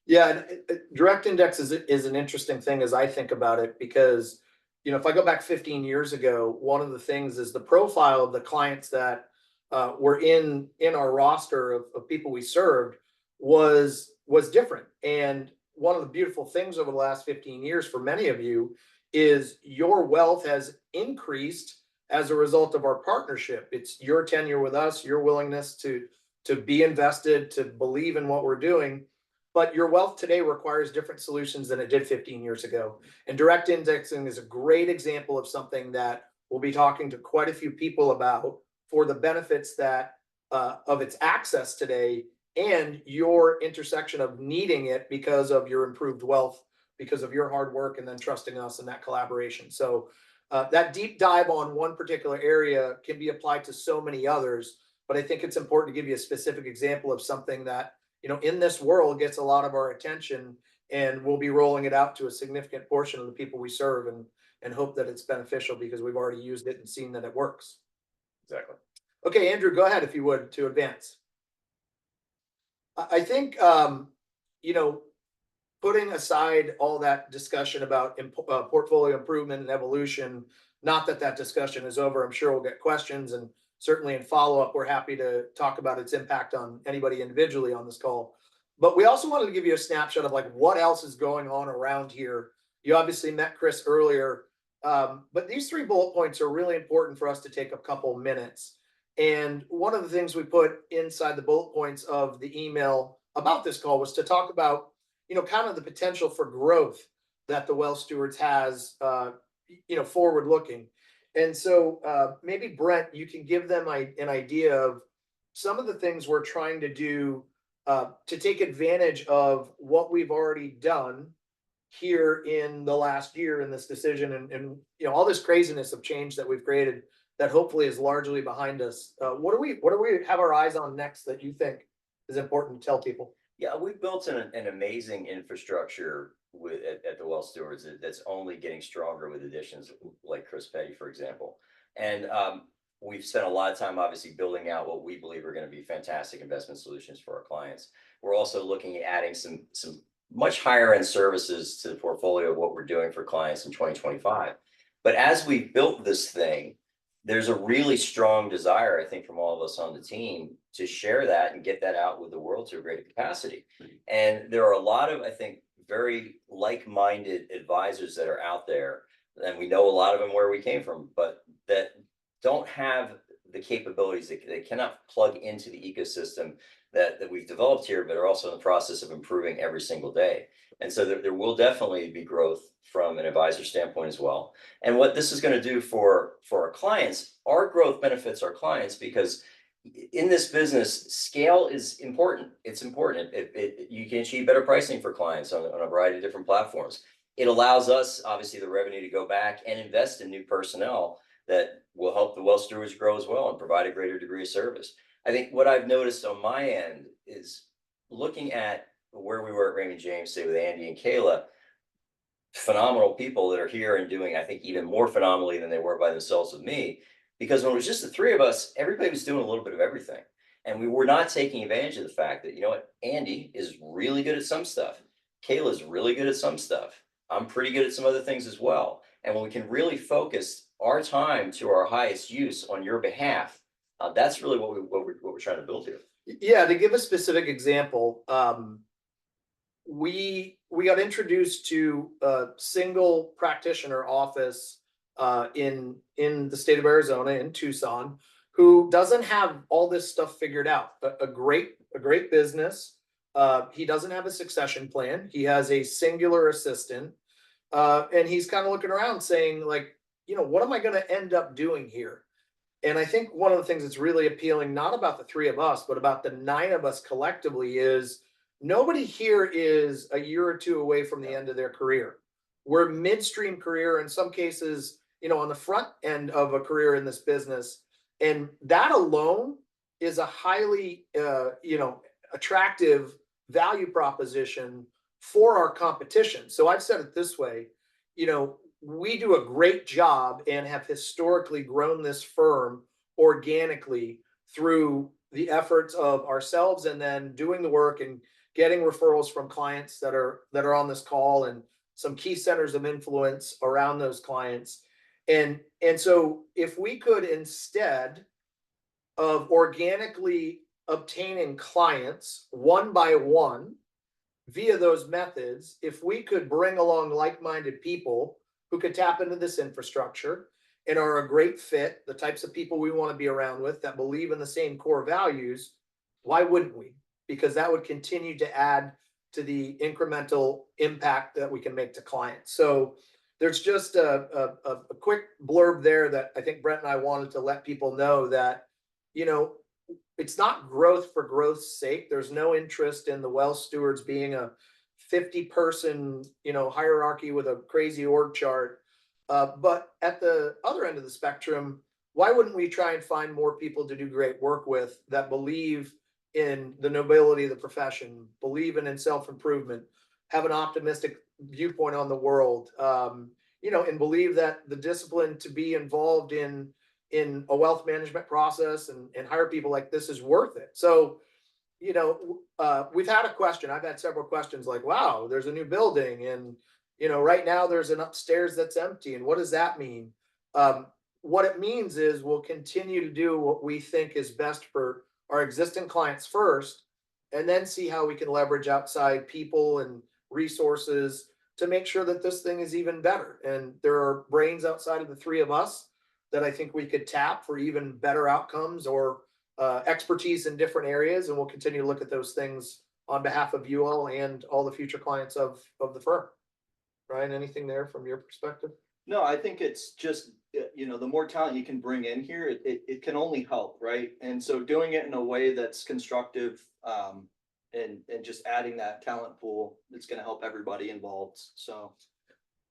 Yeah, and direct index is an interesting thing as I think about it, because if I go back 15 years ago, one of the things is the profile of the clients that were in our roster of people we served was different. And one of the beautiful things over the last 15 years for many of you is your wealth has increased as a result of our partnership. It's your tenure with us, your willingness to be invested, to believe in what we're doing. But your wealth today requires different solutions than it did 15 years ago. And direct indexing is a great example of something that we'll be talking to quite a few people about for the benefits that of its access today and your intersection of needing it because of your improved wealth, because of your hard work, and then trusting us in that collaboration. So that deep dive on one particular area can be applied to so many others, but I think it's important to give you a specific example of something that in this world gets a lot of our attention, and we'll be rolling it out to a significant portion of the people we serve, and hope that it's beneficial because we've already used it and seen that it works. Exactly. Okay, Andrew, go ahead if you would to advance. I think putting aside all that discussion about portfolio improvement and evolution, not that discussion is over. I'm sure we'll get questions, and certainly in follow-up, we're happy to talk about its impact on anybody individually on this call. But we also wanted to give you a snapshot of what else is going on around here. You obviously met Chris earlier, but these 3 bullet points are really important for us to take a couple minutes. And one of the things we put inside the bullet points of the email about this call was to talk about, kind of the potential for growth that the Wealth Stewards has, forward looking. And so maybe Brent, you can give them an idea of some of the things we're trying to do to take advantage of what we've already done here in the last year in this decision, and all this craziness of change that we've created that hopefully is largely behind us. What do we have our eyes on next that you think is important to tell people? Yeah, we've built an amazing infrastructure at the Wealth Stewards that's only getting stronger with additions like Chris Petty, for example. And we've spent a lot of time obviously building out what we believe are going to be fantastic investment solutions for our clients. We're also looking at adding some much higher end services to the portfolio of what we're doing for clients in 2025. But as we built this thing, there's a really strong desire, I think, from all of us on the team to share that and get that out with the world to a greater capacity. And there are a lot of, I think, very like-minded advisors that are out there. And we know a lot of them where we came from, but that don't have the capabilities, they cannot plug into the ecosystem that we've developed here, but are also in the process of improving every single day. And so there will definitely be growth from an advisor standpoint as well. And what this is going to do for our clients, our growth benefits our clients because in this business, scale is important. It's important. You can achieve better pricing for clients on a variety of different platforms. It allows us, obviously, the revenue to go back and invest in new personnel that will help the well stewards grow as well and provide a greater degree of service. I think what I've noticed on my end is looking at where we were at Raymond James, say with Andy and Kayla, phenomenal people that are here and doing, I think, even more phenomenally than they were by themselves with me. Because when it was just the three of us, everybody was doing a little bit of everything. And we were not taking advantage of the fact that, you know what, Andy is really good at some stuff. Kayla's really good at some stuff. I'm pretty good at some other things as well. And when we can really focus our time to our highest use on your behalf, that's really what we're trying to build here. Yeah, to give a specific example, we got introduced to a single practitioner office in the state of Arizona, in Tucson, who doesn't have all this stuff figured out. A great business. He doesn't have a succession plan. He has a singular assistant, and he's kind of looking around saying, like, you know, what am I going to end up doing here? And I think one of the things that's really appealing, not about the three of us, but about the 9 of us collectively, is nobody here is a year or two away from the end of their career. We're midstream career, in some cases, you know, on the front end of a career in this business. And that alone is a highly, attractive value proposition for our competition. So I've said it this way, you know, we do a great job and have historically grown this firm organically through the efforts of ourselves and then doing the work and getting referrals from clients that are on this call and some key centers of influence around those clients. And so if we could, instead of organically obtaining clients one by one via those methods, if we could bring along like-minded people who could tap into this infrastructure and are a great fit, the types of people we want to be around with that believe in the same core values, why wouldn't we? Because that would continue to add to the incremental impact that we can make to clients. So there's just a quick blurb there that I think Brent and I wanted to let people know that, you know, it's not growth for growth's sake. There's no interest in the well stewards being a 50-person, hierarchy with a crazy org chart. But at the other end of the spectrum, why wouldn't we try and find more people to do great work with that believe in the nobility of the profession, believe in self-improvement, have an optimistic viewpoint on the world, and believe that the discipline to be involved in a wealth management process and hire people like this is worth it. So, we've had a question. I've had several questions like, wow, there's a new building and, right now there's an upstairs that's empty. And what does that mean? What it means is we'll continue to do what we think is best for our existing clients first, and then see how we can leverage outside people and resources to make sure that this thing is even better. And there are brains outside of the three of us that I think we could tap for even better outcomes or expertise in different areas. And we'll continue to look at those things on behalf of you all and all the future clients of the firm. Ryan, anything there from your perspective? No, I think it's just, the more talent you can bring in here, it can only help, right? And so doing it in a way that's constructive, and just adding that talent pool, it's going to help everybody involved. So,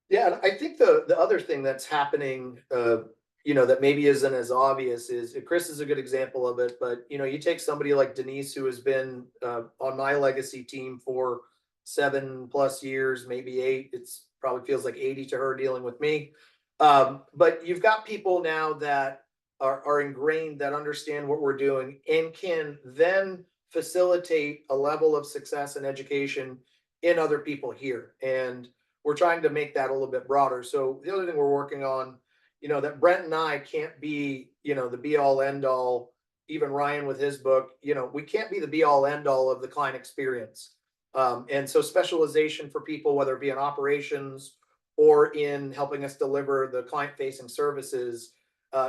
yeah, I think the other thing that's happening, that maybe isn't as obvious is Chris is a good example of it. But you take somebody like Denise, who has been on my legacy team for 7+ years, maybe 8. It's probably feels like 80 to her dealing with me. But you've got people now that are ingrained, that understand what we're doing and can then facilitate a level of success and education in other people here. And we're trying to make that a little bit broader. So the other thing we're working on, that Brent and I can't be, the be all end all, even Ryan with his book, we can't be the be all end all of the client experience. And so specialization for people, whether it be in operations or in helping us deliver the client facing services,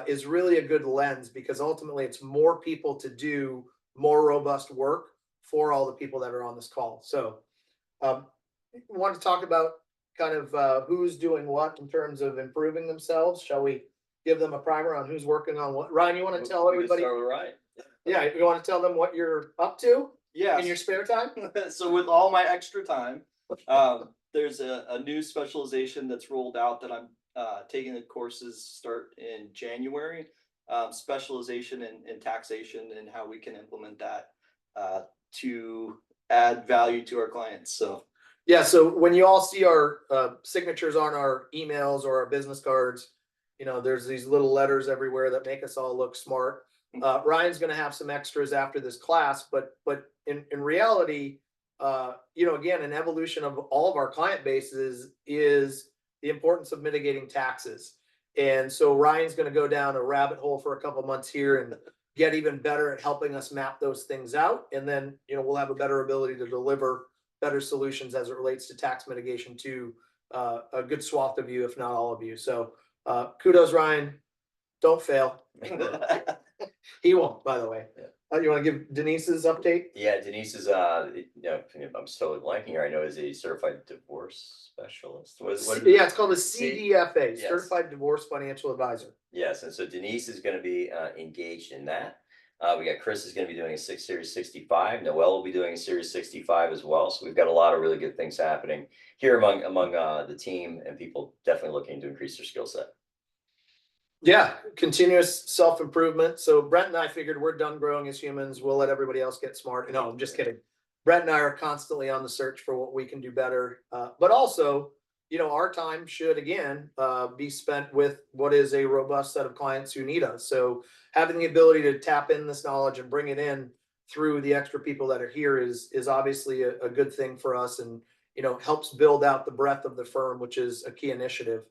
is really a good lens, because ultimately it's more people to do more robust work for all the people that are on this call. So want to talk about kind of who's doing what in terms of improving themselves. Shall we give them a primer on who's working on what? Ryan, you want to tell We can everybody? start with Ryan. Yeah, you want to tell them what you're up to Yeah. in your spare time? So with all my extra time, there's a new specialization that's rolled out that I'm taking the courses start in January. Specialization in taxation and how we can implement that to add value to our clients. So Yeah, so when you all see our signatures on our emails or our business cards, you know, there's these little letters everywhere that make us all look smart. Ryan's going to have some extras after this class, but in reality, you know, again, an evolution of all of our client bases is the importance of mitigating taxes. And so Ryan's going to go down a rabbit hole for a couple months here and get even better at helping us map those things out. And then, you know, we'll have a better ability to deliver better solutions as it relates to tax mitigation to a good swath of you, if not all of you. So kudos, Ryan. Don't fail. He won't, by the way. Yeah. You want to give Denise's update? Yeah, Denise is, you know, I'm totally blanking here. I know is a certified divorce specialist. What is it? Yeah, it's called a CDFA, Yes. Certified Divorce Financial Advisor. Yes, and so Denise is going to be engaged in that. We got Chris is going to be doing a Series 65. Noel will be doing a Series 65 as well. So we've got a lot of really good things happening here among the team, and people definitely looking to increase their skill set. Yeah, continuous self-improvement. So Brent and I figured we're done growing as humans. We'll let everybody else get smart. No, I'm just kidding. Brent and I are constantly on the search for what we can do better. But also, you know, our time should again be spent with what is a robust set of clients who need us. So having the ability to tap in this knowledge and bring it in through the extra people that are here is obviously a good thing for us, and you know, helps build out the breadth of the firm, which is a key initiative.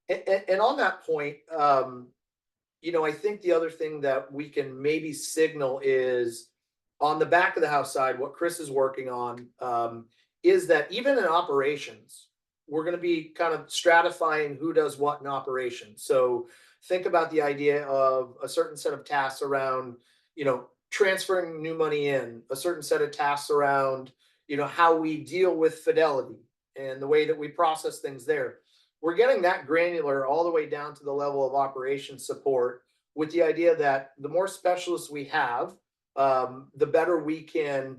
And on that point, you know, I think the other thing that we can maybe signal is on the back of the house side, what Chris is working on is that even in operations, we're going to be kind of stratifying who does what in operations. So think about the idea of a certain set of tasks around, you know, transferring new money in, a certain set of tasks around, you know, how we deal with fidelity and the way that we process things there. We're getting that granular all the way down to the level of operations support, with the idea that the more specialists we have, the better we can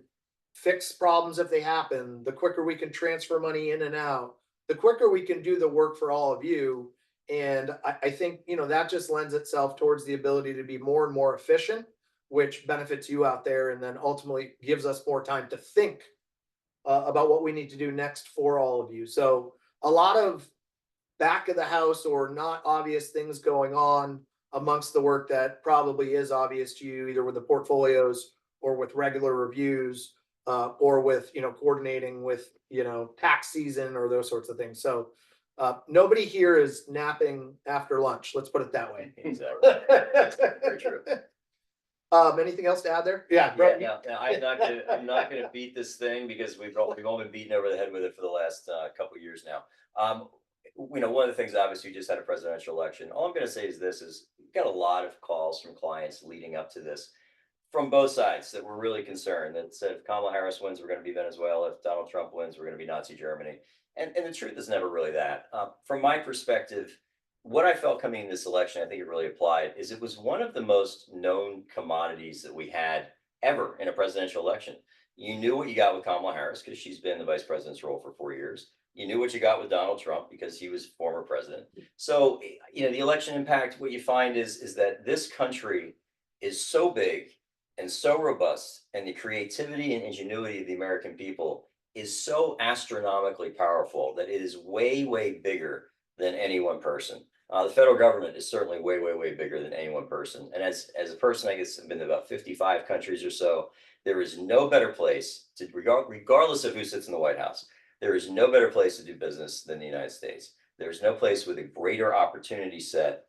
fix problems if they happen, the quicker we can transfer money in and out, the quicker we can do the work for all of you. And I think, you know, that just lends itself towards the ability to be more and more efficient, which benefits you out there, and then ultimately gives us more time to think about what we need to do next for all of you. So a lot of back of the house or not obvious things going on amongst the work that probably is obvious to you, either with the portfolios or with regular reviews, or with, you know, coordinating with, you know, tax season or those sorts of things. So nobody here is napping after lunch. Let's put it that way. Exactly. Very true. Anything else to add there? Yeah. Yeah, no, I'm not gonna beat this thing because we've all been beaten over the head with it for the last couple of years now. You know, one of the things, obviously, we just had a presidential election. All I'm going to say is this: is we've got a lot of calls from clients leading up to this, from both sides, that were really concerned. That said, if Kamala Harris wins, we're going to be Venezuela. If Donald Trump wins, we're going to be Nazi Germany. And the truth is never really that. From my perspective, what I felt coming in this election, I think it really applied, is it was one of the most known commodities that we had ever in a presidential election. You knew what you got with Kamala Harris because she's been in the vice president's role for 4 years. You knew what you got with Donald Trump because he was former president. So, you know, the election impact, what you find is that this country is so big and so robust, and the creativity and ingenuity of the American people is so astronomically powerful that it is way, way bigger than any one person. The federal government is certainly way, way, way bigger than any one person. And as a person, I guess I've been to about 55 countries or so, there is no better place to, regardless of who sits in the White House, there is no better place to do business than the United States. There's no place with a greater opportunity set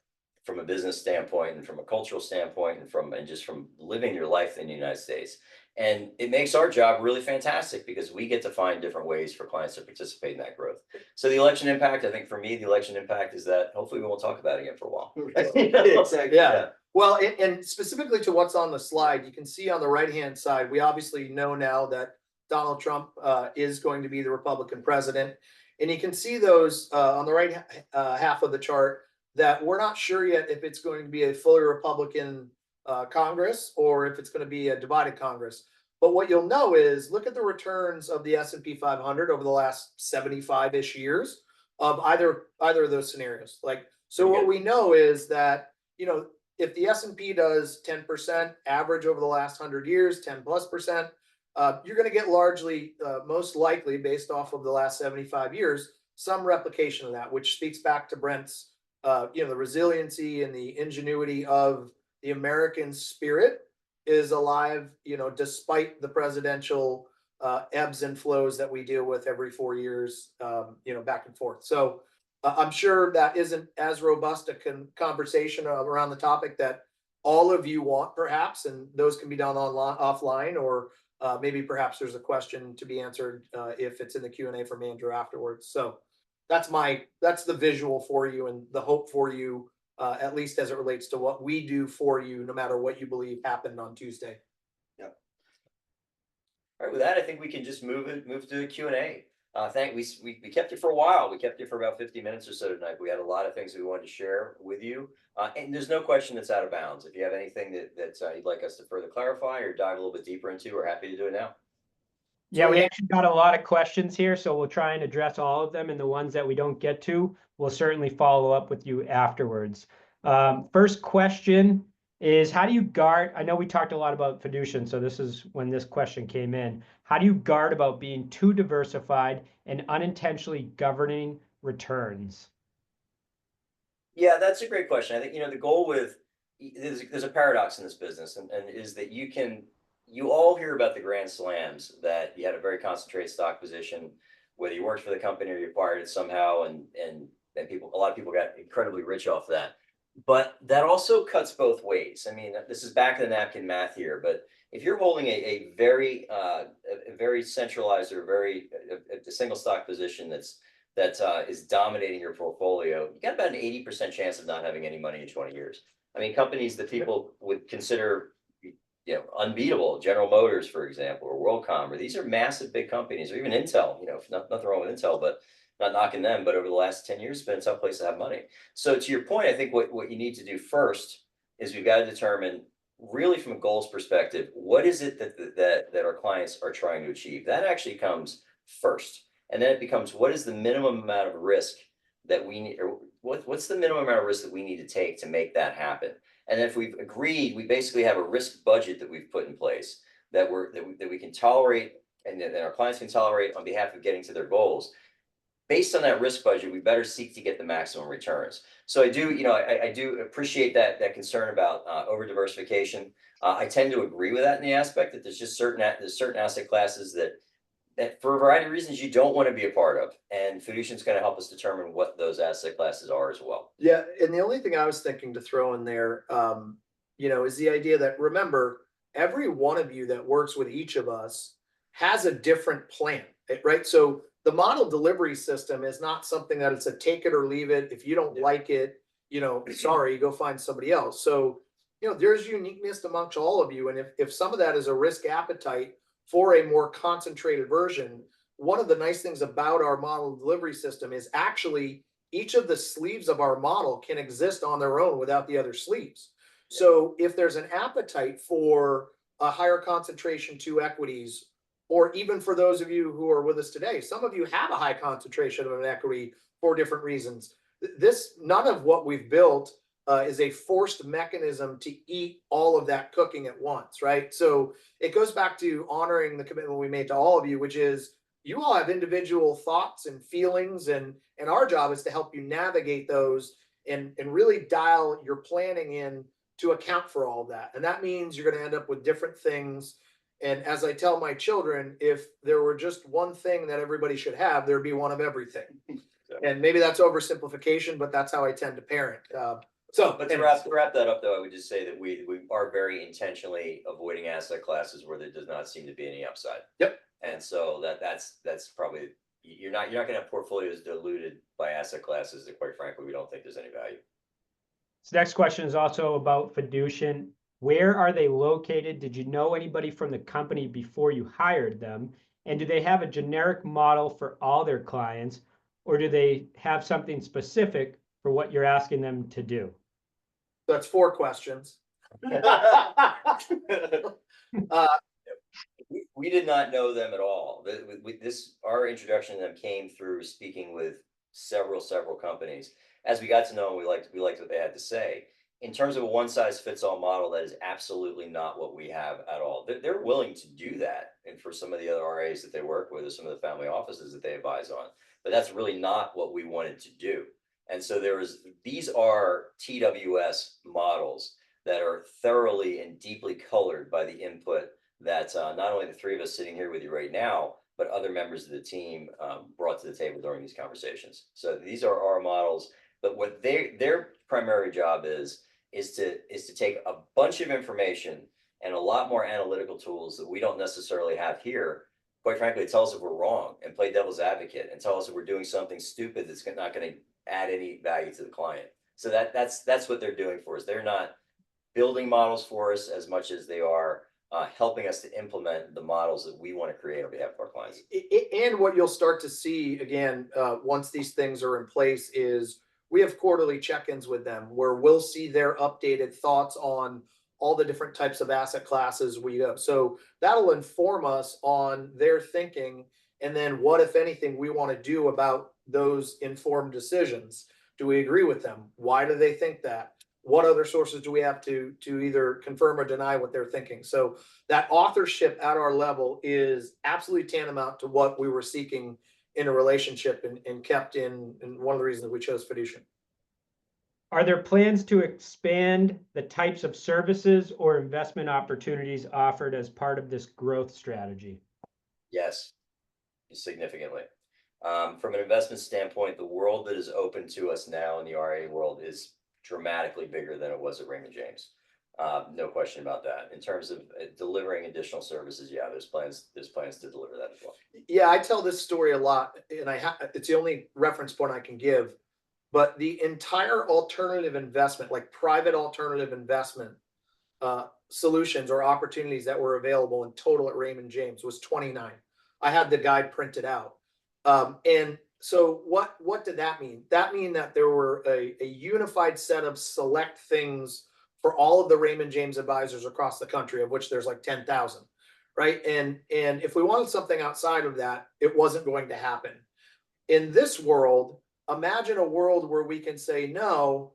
from a business standpoint and from a cultural standpoint and just from living your life in the United States. And it makes our job really fantastic because we get to find different ways for clients to participate in that growth. So the election impact, I think for me, the election impact is that hopefully we won't talk about it again for a while. Exactly. Yeah. Well, and specifically to what's on the slide, you can see on the right-hand side, we obviously know now that Donald Trump is going to be the Republican president. And you can see those on the right half of the chart that we're not sure yet if it's going to be a fully Republican Congress or if it's going to be a divided Congress. But what you'll know is look at the returns of the S&P 500 over the last 75-ish years of either of those scenarios. Like, so what we know is that, you know, if the S&P does 10% average over the last 100 years, 10+%, you're going to get largely, most likely based off of the last 75 years, some replication of that, which speaks back to Brent's, you know, the resiliency and the ingenuity of the American spirit is alive, you know, despite the presidential ebbs and flows that we deal with every 4 years, you know, back and forth. So I'm sure that isn't as robust a conversation around the topic that all of you want, perhaps, and those can be done online, offline, or maybe perhaps there's a question to be answered if it's in the Q&A from Andrew afterwards. So that's the visual for you and the hope for you, at least as it relates to what we do for you, no matter what you believe happened on Tuesday. Yep. All right, with that, I think we can just move to the Q&A. We kept you for a while. We kept you for about 50 minutes or so tonight. We had a lot of things we wanted to share with you. And there's no question that's out of bounds. If you have anything that you'd like us to further clarify or dive a little bit deeper into, we're happy to do it now. Yeah, we actually got a lot of questions here, so we'll try and address all of them, and the ones that we don't get to, we'll certainly follow up with you afterwards. First question is, how do you guard? I know we talked a lot about fiducian, so this is when this question came in. How do you guard about being too diversified and unintentionally governing returns? Yeah, that's a great question. I think, you know, the goal with there's a paradox in this business, and is that you all hear about the grand slams that you had a very concentrated stock position, whether you worked for the company or you acquired it somehow, and a lot of people got incredibly rich off that. But that also cuts both ways. I mean, this is back of the napkin math here, but if you're holding a very centralized or a single stock position that is dominating your portfolio, you got about an 80% chance of not having any money in 20 years. I mean, companies that people would consider, you know, unbeatable, General Motors, for example, or WorldCom, or these are massive big companies, or even Intel, you know, nothing wrong with Intel, but not knocking them, but over the last 10 years, it's been a tough place to have money. So to your point, I think what you need to do first is we've got to determine, really from a goals perspective, what is it that our clients are trying to achieve? That actually comes first. And then it becomes, what is the minimum amount of risk that we need, or what's the minimum amount of risk that we need to take to make that happen? And if we've agreed, we basically have a risk budget that we've put in place that we can tolerate, and that our clients can tolerate on behalf of getting to their goals. Based on that risk budget, we better seek to get the maximum returns. So I do appreciate that concern about over diversification. I tend to agree with that in the aspect that there's certain asset classes that for a variety of reasons you don't want to be a part of, and fiducian is going to help us determine what those asset classes are as well. Yeah, and the only thing I was thinking to throw in there, you know, is the idea that, remember, every one of you that works with each of us has a different plan, right? So the model delivery system is not something that it's a take it or leave it. If you don't like it, you know, sorry, go find somebody else. So, you know, there's uniqueness amongst all of you. And if some of that is a risk appetite for a more concentrated version, one of the nice things about our model delivery system is actually each of the sleeves of our model can exist on their own without the other sleeves. So if there's an appetite for a higher concentration to equities, or even for those of you who are with us today, some of you have a high concentration of an equity for different reasons. None of what we've built is a forced mechanism to eat all of that cooking at once, right? So it goes back to honoring the commitment we made to all of you, which is you all have individual thoughts and feelings, and our job is to help you navigate those and really dial your planning in to account for all of that. And that means you're going to end up with different things. And as I tell my children, if there were just one thing that everybody should have, there'd be one of everything. And maybe that's oversimplification, but that's how I tend to parent. So, But to wrap that up, though, I would just say that we are very intentionally avoiding asset classes where there does not seem to be any upside. Yep. And so that's probably, you're not gonna have portfolios diluted by asset classes that, quite frankly, we don't think there's any value. This next question is also about fiducian. Where are they located? Did you know anybody from the company before you hired them? And do they have a generic model for all their clients, or do they have something specific for what you're asking them to do? that's 4 questions. We did not know them at all. Our introduction to them came through speaking with several companies. As we got to know them, we liked what they had to say. In terms of a one-size-fits-all model, that is absolutely not what we have at all. They're willing to do that, and for some of the other RAs that they work with, or some of the family offices that they advise on, but that's really not what we wanted to do. And so these are TWS models that are thoroughly and deeply colored by the input that not only the 3 of us sitting here with you right now, but other members of the team brought to the table during these conversations. So these are our models, but what their primary job is to take a bunch of information and a lot more analytical tools that we don't necessarily have here. Quite frankly, tell us if we're wrong and play devil's advocate and tell us if we're doing something stupid that's not going to add any value to the client. So that's what they're doing for us. They're not building models for us as much as they are helping us to implement the models that we want to create on behalf of our clients. And what you'll start to see again, once these things are in place, is we have quarterly check-ins with them where we'll see their updated thoughts on all the different types of asset classes we have. So that'll inform us on their thinking, and then what, if anything, we want to do about those informed decisions. Do we agree with them? Why do they think that? What other sources do we have to either confirm or deny what they're thinking? So that authorship at our level is absolutely tantamount to what we were seeking in a relationship, and kept in one of the reasons we chose fiducian. Are there plans to expand the types of services or investment opportunities offered as part of this growth strategy? Yes, significantly. From an investment standpoint, the world that is open to us now in the RA world is dramatically bigger than it was at Raymond James. No question about that. In terms of delivering additional services, yeah, there's plans to deliver that as well. Yeah, I tell this story a lot, and it's the only reference point I can give. But the entire alternative investment, like private alternative investment solutions or opportunities that were available in total at Raymond James was 29. I had the guide printed out. And so what did that mean? That mean that there were a unified set of select things for all of the Raymond James advisors across the country, of which there's like 10,000, right? And if we wanted something outside of that, it wasn't going to happen. In this world, imagine a world where we can say, no,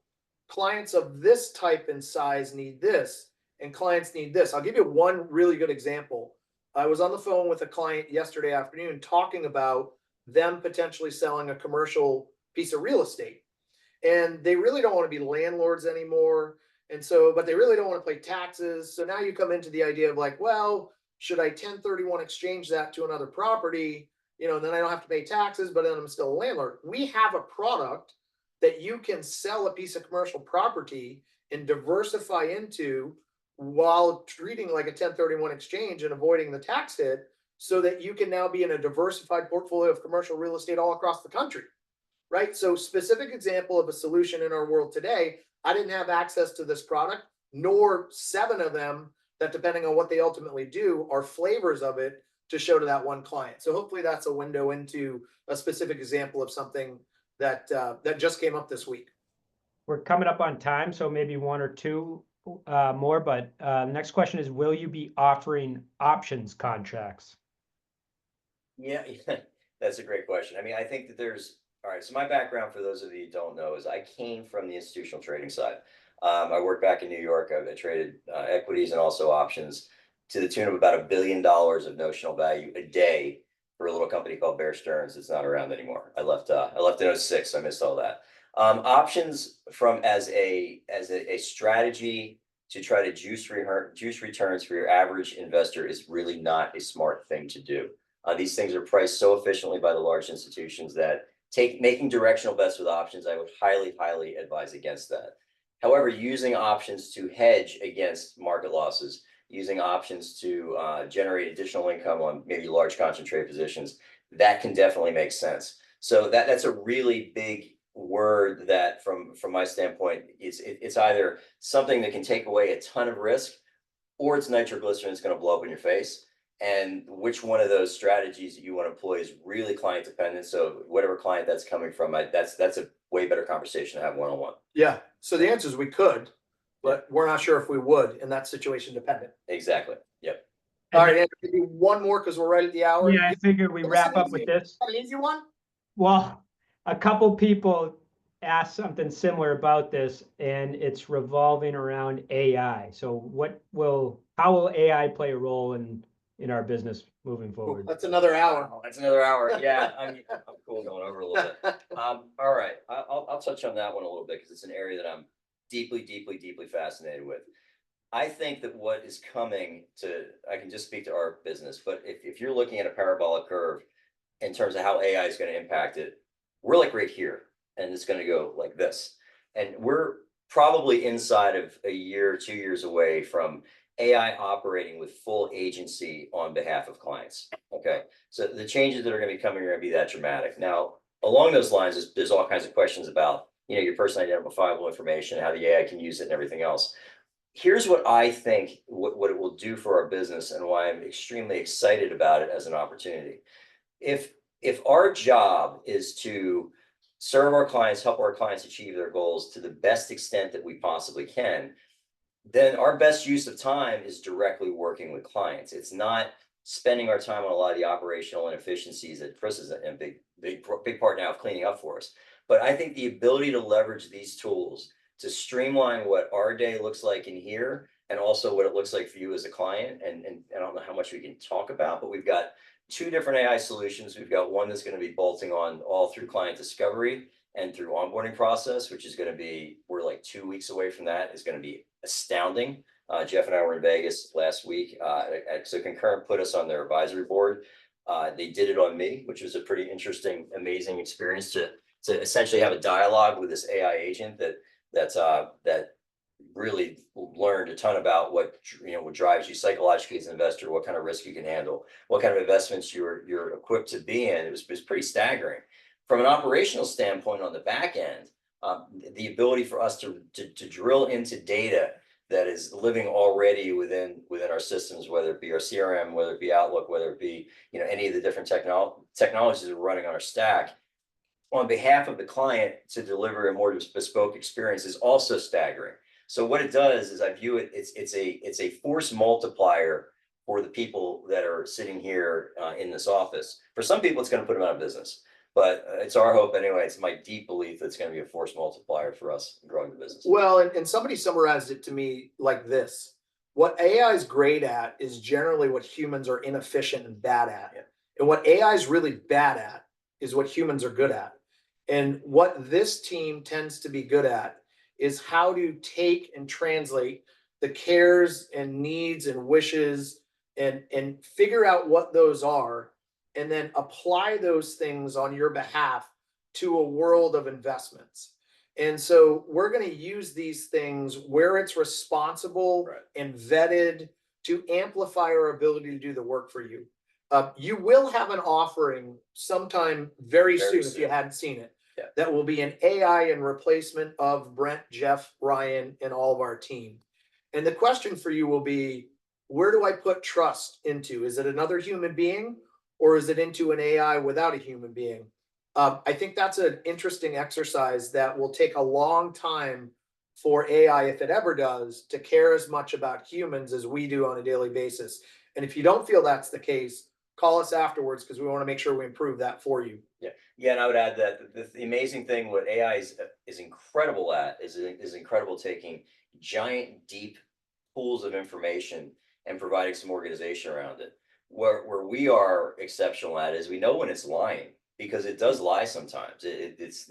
clients of this type and size need this, and clients need this. I'll give you one really good example. I was on the phone with a client yesterday afternoon talking about them potentially selling a commercial piece of real estate. And they really don't want to be landlords anymore. And so, but they really don't want to pay taxes. So now you come into the idea of like, well, should I 1031 exchange that to another property? You know, and then I don't have to pay taxes, but then I'm still a landlord. We have a product that you can sell a piece of commercial property and diversify into while treating like a 1031 exchange and avoiding the tax hit, so that you can now be in a diversified portfolio of commercial real estate all across the country, right? So specific example of a solution in our world today, I didn't have access to this product, nor 7 of them that, depending on what they ultimately do, are flavors of it to show to that one client. So hopefully that's a window into a specific example of something that that just came up this week. We're coming up on time, so maybe 1 or 2 more, but the next question is, will you be offering options contracts? Yeah, that's a great question. I mean, I think that all right, so my background, for those of you who don't know, is I came from the institutional trading side. I worked back in New York. I traded equities and also options to the tune of about $1 billion of notional value a day for a little company called Bear Stearns. It's not around anymore. I left in 2006, so I missed all that. Options as a strategy to try to juice returns for your average investor is really not a smart thing to do. These things are priced so efficiently by the large institutions that making directional bets with options, I would highly advise against that. However, using options to hedge against market losses, using options to generate additional income on maybe large concentrated positions, that can definitely make sense. So that's a really big word that from my standpoint, it's either something that can take away a ton of risk, or it's nitroglycerin that's going to blow up in your face. And which one of those strategies that you want to employ is really client dependent. So whatever client that's coming from, that's a way better conversation to have one-on-one. Yeah, so the answer is we could, but we're not sure if we would, and that's situation dependent. Exactly. Yep. All right, Andrew, maybe one more because we're right at the hour. Yeah, I figured we wrap up with this. An easy one? Well, a couple people asked something similar about this, and it's revolving around AI. So how will AI play a role in our business moving forward? That's another hour. Oh, that's another hour. Yeah, I'm cool going over a little bit. All right, I'll touch on that one a little bit because it's an area that I'm deeply fascinated with. I think that what is coming I can just speak to our business, but if you're looking at a parabolic curve in terms of how AI is going to impact it, we're like right here, and it's going to go like this. And we're probably inside of a year, 2 years away from AI operating with full agency on behalf of clients. Okay. So the changes that are going to be coming are going to be that dramatic. Now, along those lines, there's all kinds of questions about, your personally identifiable information, how the AI can use it and everything else. Here's what I think what it will do for our business and why I'm extremely excited about it as an opportunity. If our job is to serve our clients, help our clients achieve their goals to the best extent that we possibly can, then our best use of time is directly working with clients. It's not spending our time on a lot of the operational inefficiencies that Chris is a big part now of cleaning up for us. But I think the ability to leverage these tools to streamline what our day looks like in here, and also what it looks like for you as a client. And I don't know how much we can talk about, but we've got 2 different AI solutions. We've got one that's going to be bolting on all through client discovery and through onboarding process, which is going to be, we're like 2 weeks away from that. Is going to be astounding. Jeff and I were in Vegas last week. So Concurrent put us on their advisory board. They did it on me, which was a pretty interesting, amazing experience to essentially have a dialogue with this AI agent that really learned a ton about what drives you psychologically as an investor, what kind of risk you can handle, what kind of investments you're equipped to be in. It was pretty staggering. From an operational standpoint on the back end, the ability for us to drill into data that is living already within our systems, whether it be our CRM, whether it be Outlook, whether it be any of the different technologies that are running on our stack, on behalf of the client to deliver a more bespoke experience is also staggering. So what it does is I view it, it's a force multiplier for the people that are sitting here in this office. For some people, it's going to put them out of business, but it's our hope anyway. It's my deep belief that it's going to be a force multiplier for us in growing the business. Well, and somebody summarized it to me like this: what AI is great at is generally what humans are inefficient and bad at. Yeah. And what AI is really bad at is what humans are good at. And what this team tends to be good at is how to take and translate the cares and needs and wishes and figure out what those are, and then apply those things on your behalf to a world of investments. And so we're going to use these things where it's responsible and vetted to amplify our ability to do the work for you. You will have an offering sometime very soon, if you hadn't seen it. Yeah. That will be an AI and replacement of Brent, Jeff, Ryan, and all of our team. And the question for you will be, where do I put trust into? Is it another human being, or is it into an AI without a human being? I think that's an interesting exercise that will take a long time for AI, if it ever does, to care as much about humans as we do on a daily basis. And if you don't feel that's the case, call us afterwards, because we want to make sure we improve that for you. Yeah, and I would add that the amazing thing what AI is incredible at is incredible taking giant, deep pools of information and providing some organization around it. Where we are exceptional at is we know when it's lying, because it does lie sometimes. It's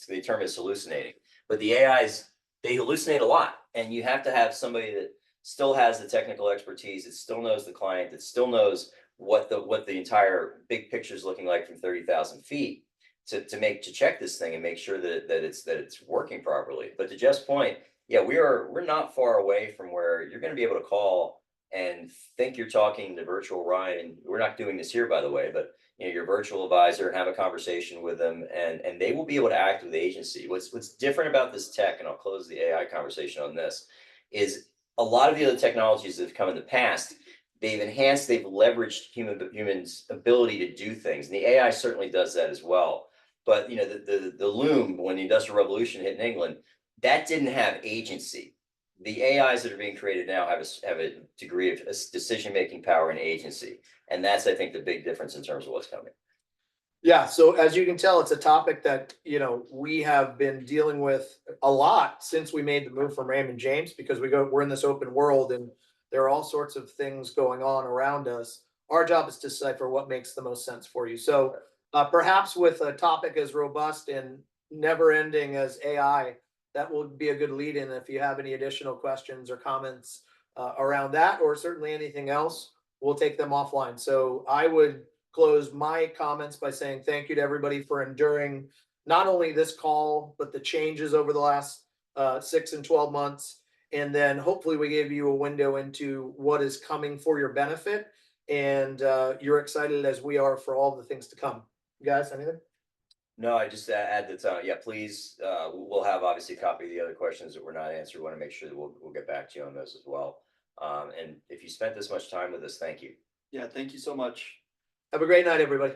the term is hallucinating, but the AIs, they hallucinate a lot, and you have to have somebody that still has the technical expertise, that still knows the client, that still knows what the entire big picture is looking like from 30,000 feet to check this thing and make sure that it's working properly. But to Jeff's point, yeah, we're not far away from where you're gonna be able to call and think you're talking to virtual Ryan, and we're not doing this here, by the way, but you know, your virtual advisor and have a conversation with them, and they will be able to act with agency. What's different about this tech, and I'll close the AI conversation on this, is a lot of the other technologies that have come in the past, they've enhanced, they've leveraged humans' ability to do things. And the AI certainly does that as well. But you know, the loom, when the Industrial Revolution hit in England, that didn't have agency. The AIs that are being created now have a degree of decision-making power and agency. And that's, I think, the big difference in terms of what's coming. Yeah, so as you can tell, it's a topic that, you know, we have been dealing with a lot since we made the move from Raymond James, because we're in this open world and there are all sorts of things going on around us. Our job is to decipher what makes the most sense for you. So perhaps with a topic as robust and never ending as AI, that will be a good lead in. If you have any additional questions or comments around that, or certainly anything else, we'll take them offline. So I would close my comments by saying thank you to everybody for enduring not only this call, but the changes over the last 6 and 12 months. And then hopefully we gave you a window into what is coming for your benefit. And you're excited as we are for all the things to come. You guys, anything? No, I just add that, yeah, please, we'll have obviously a copy of the other questions that were not answered. We want to make sure that we'll get back to you on those as well. And if you spent this much time with us, thank you. Yeah, thank you so much. Have a great night, everybody.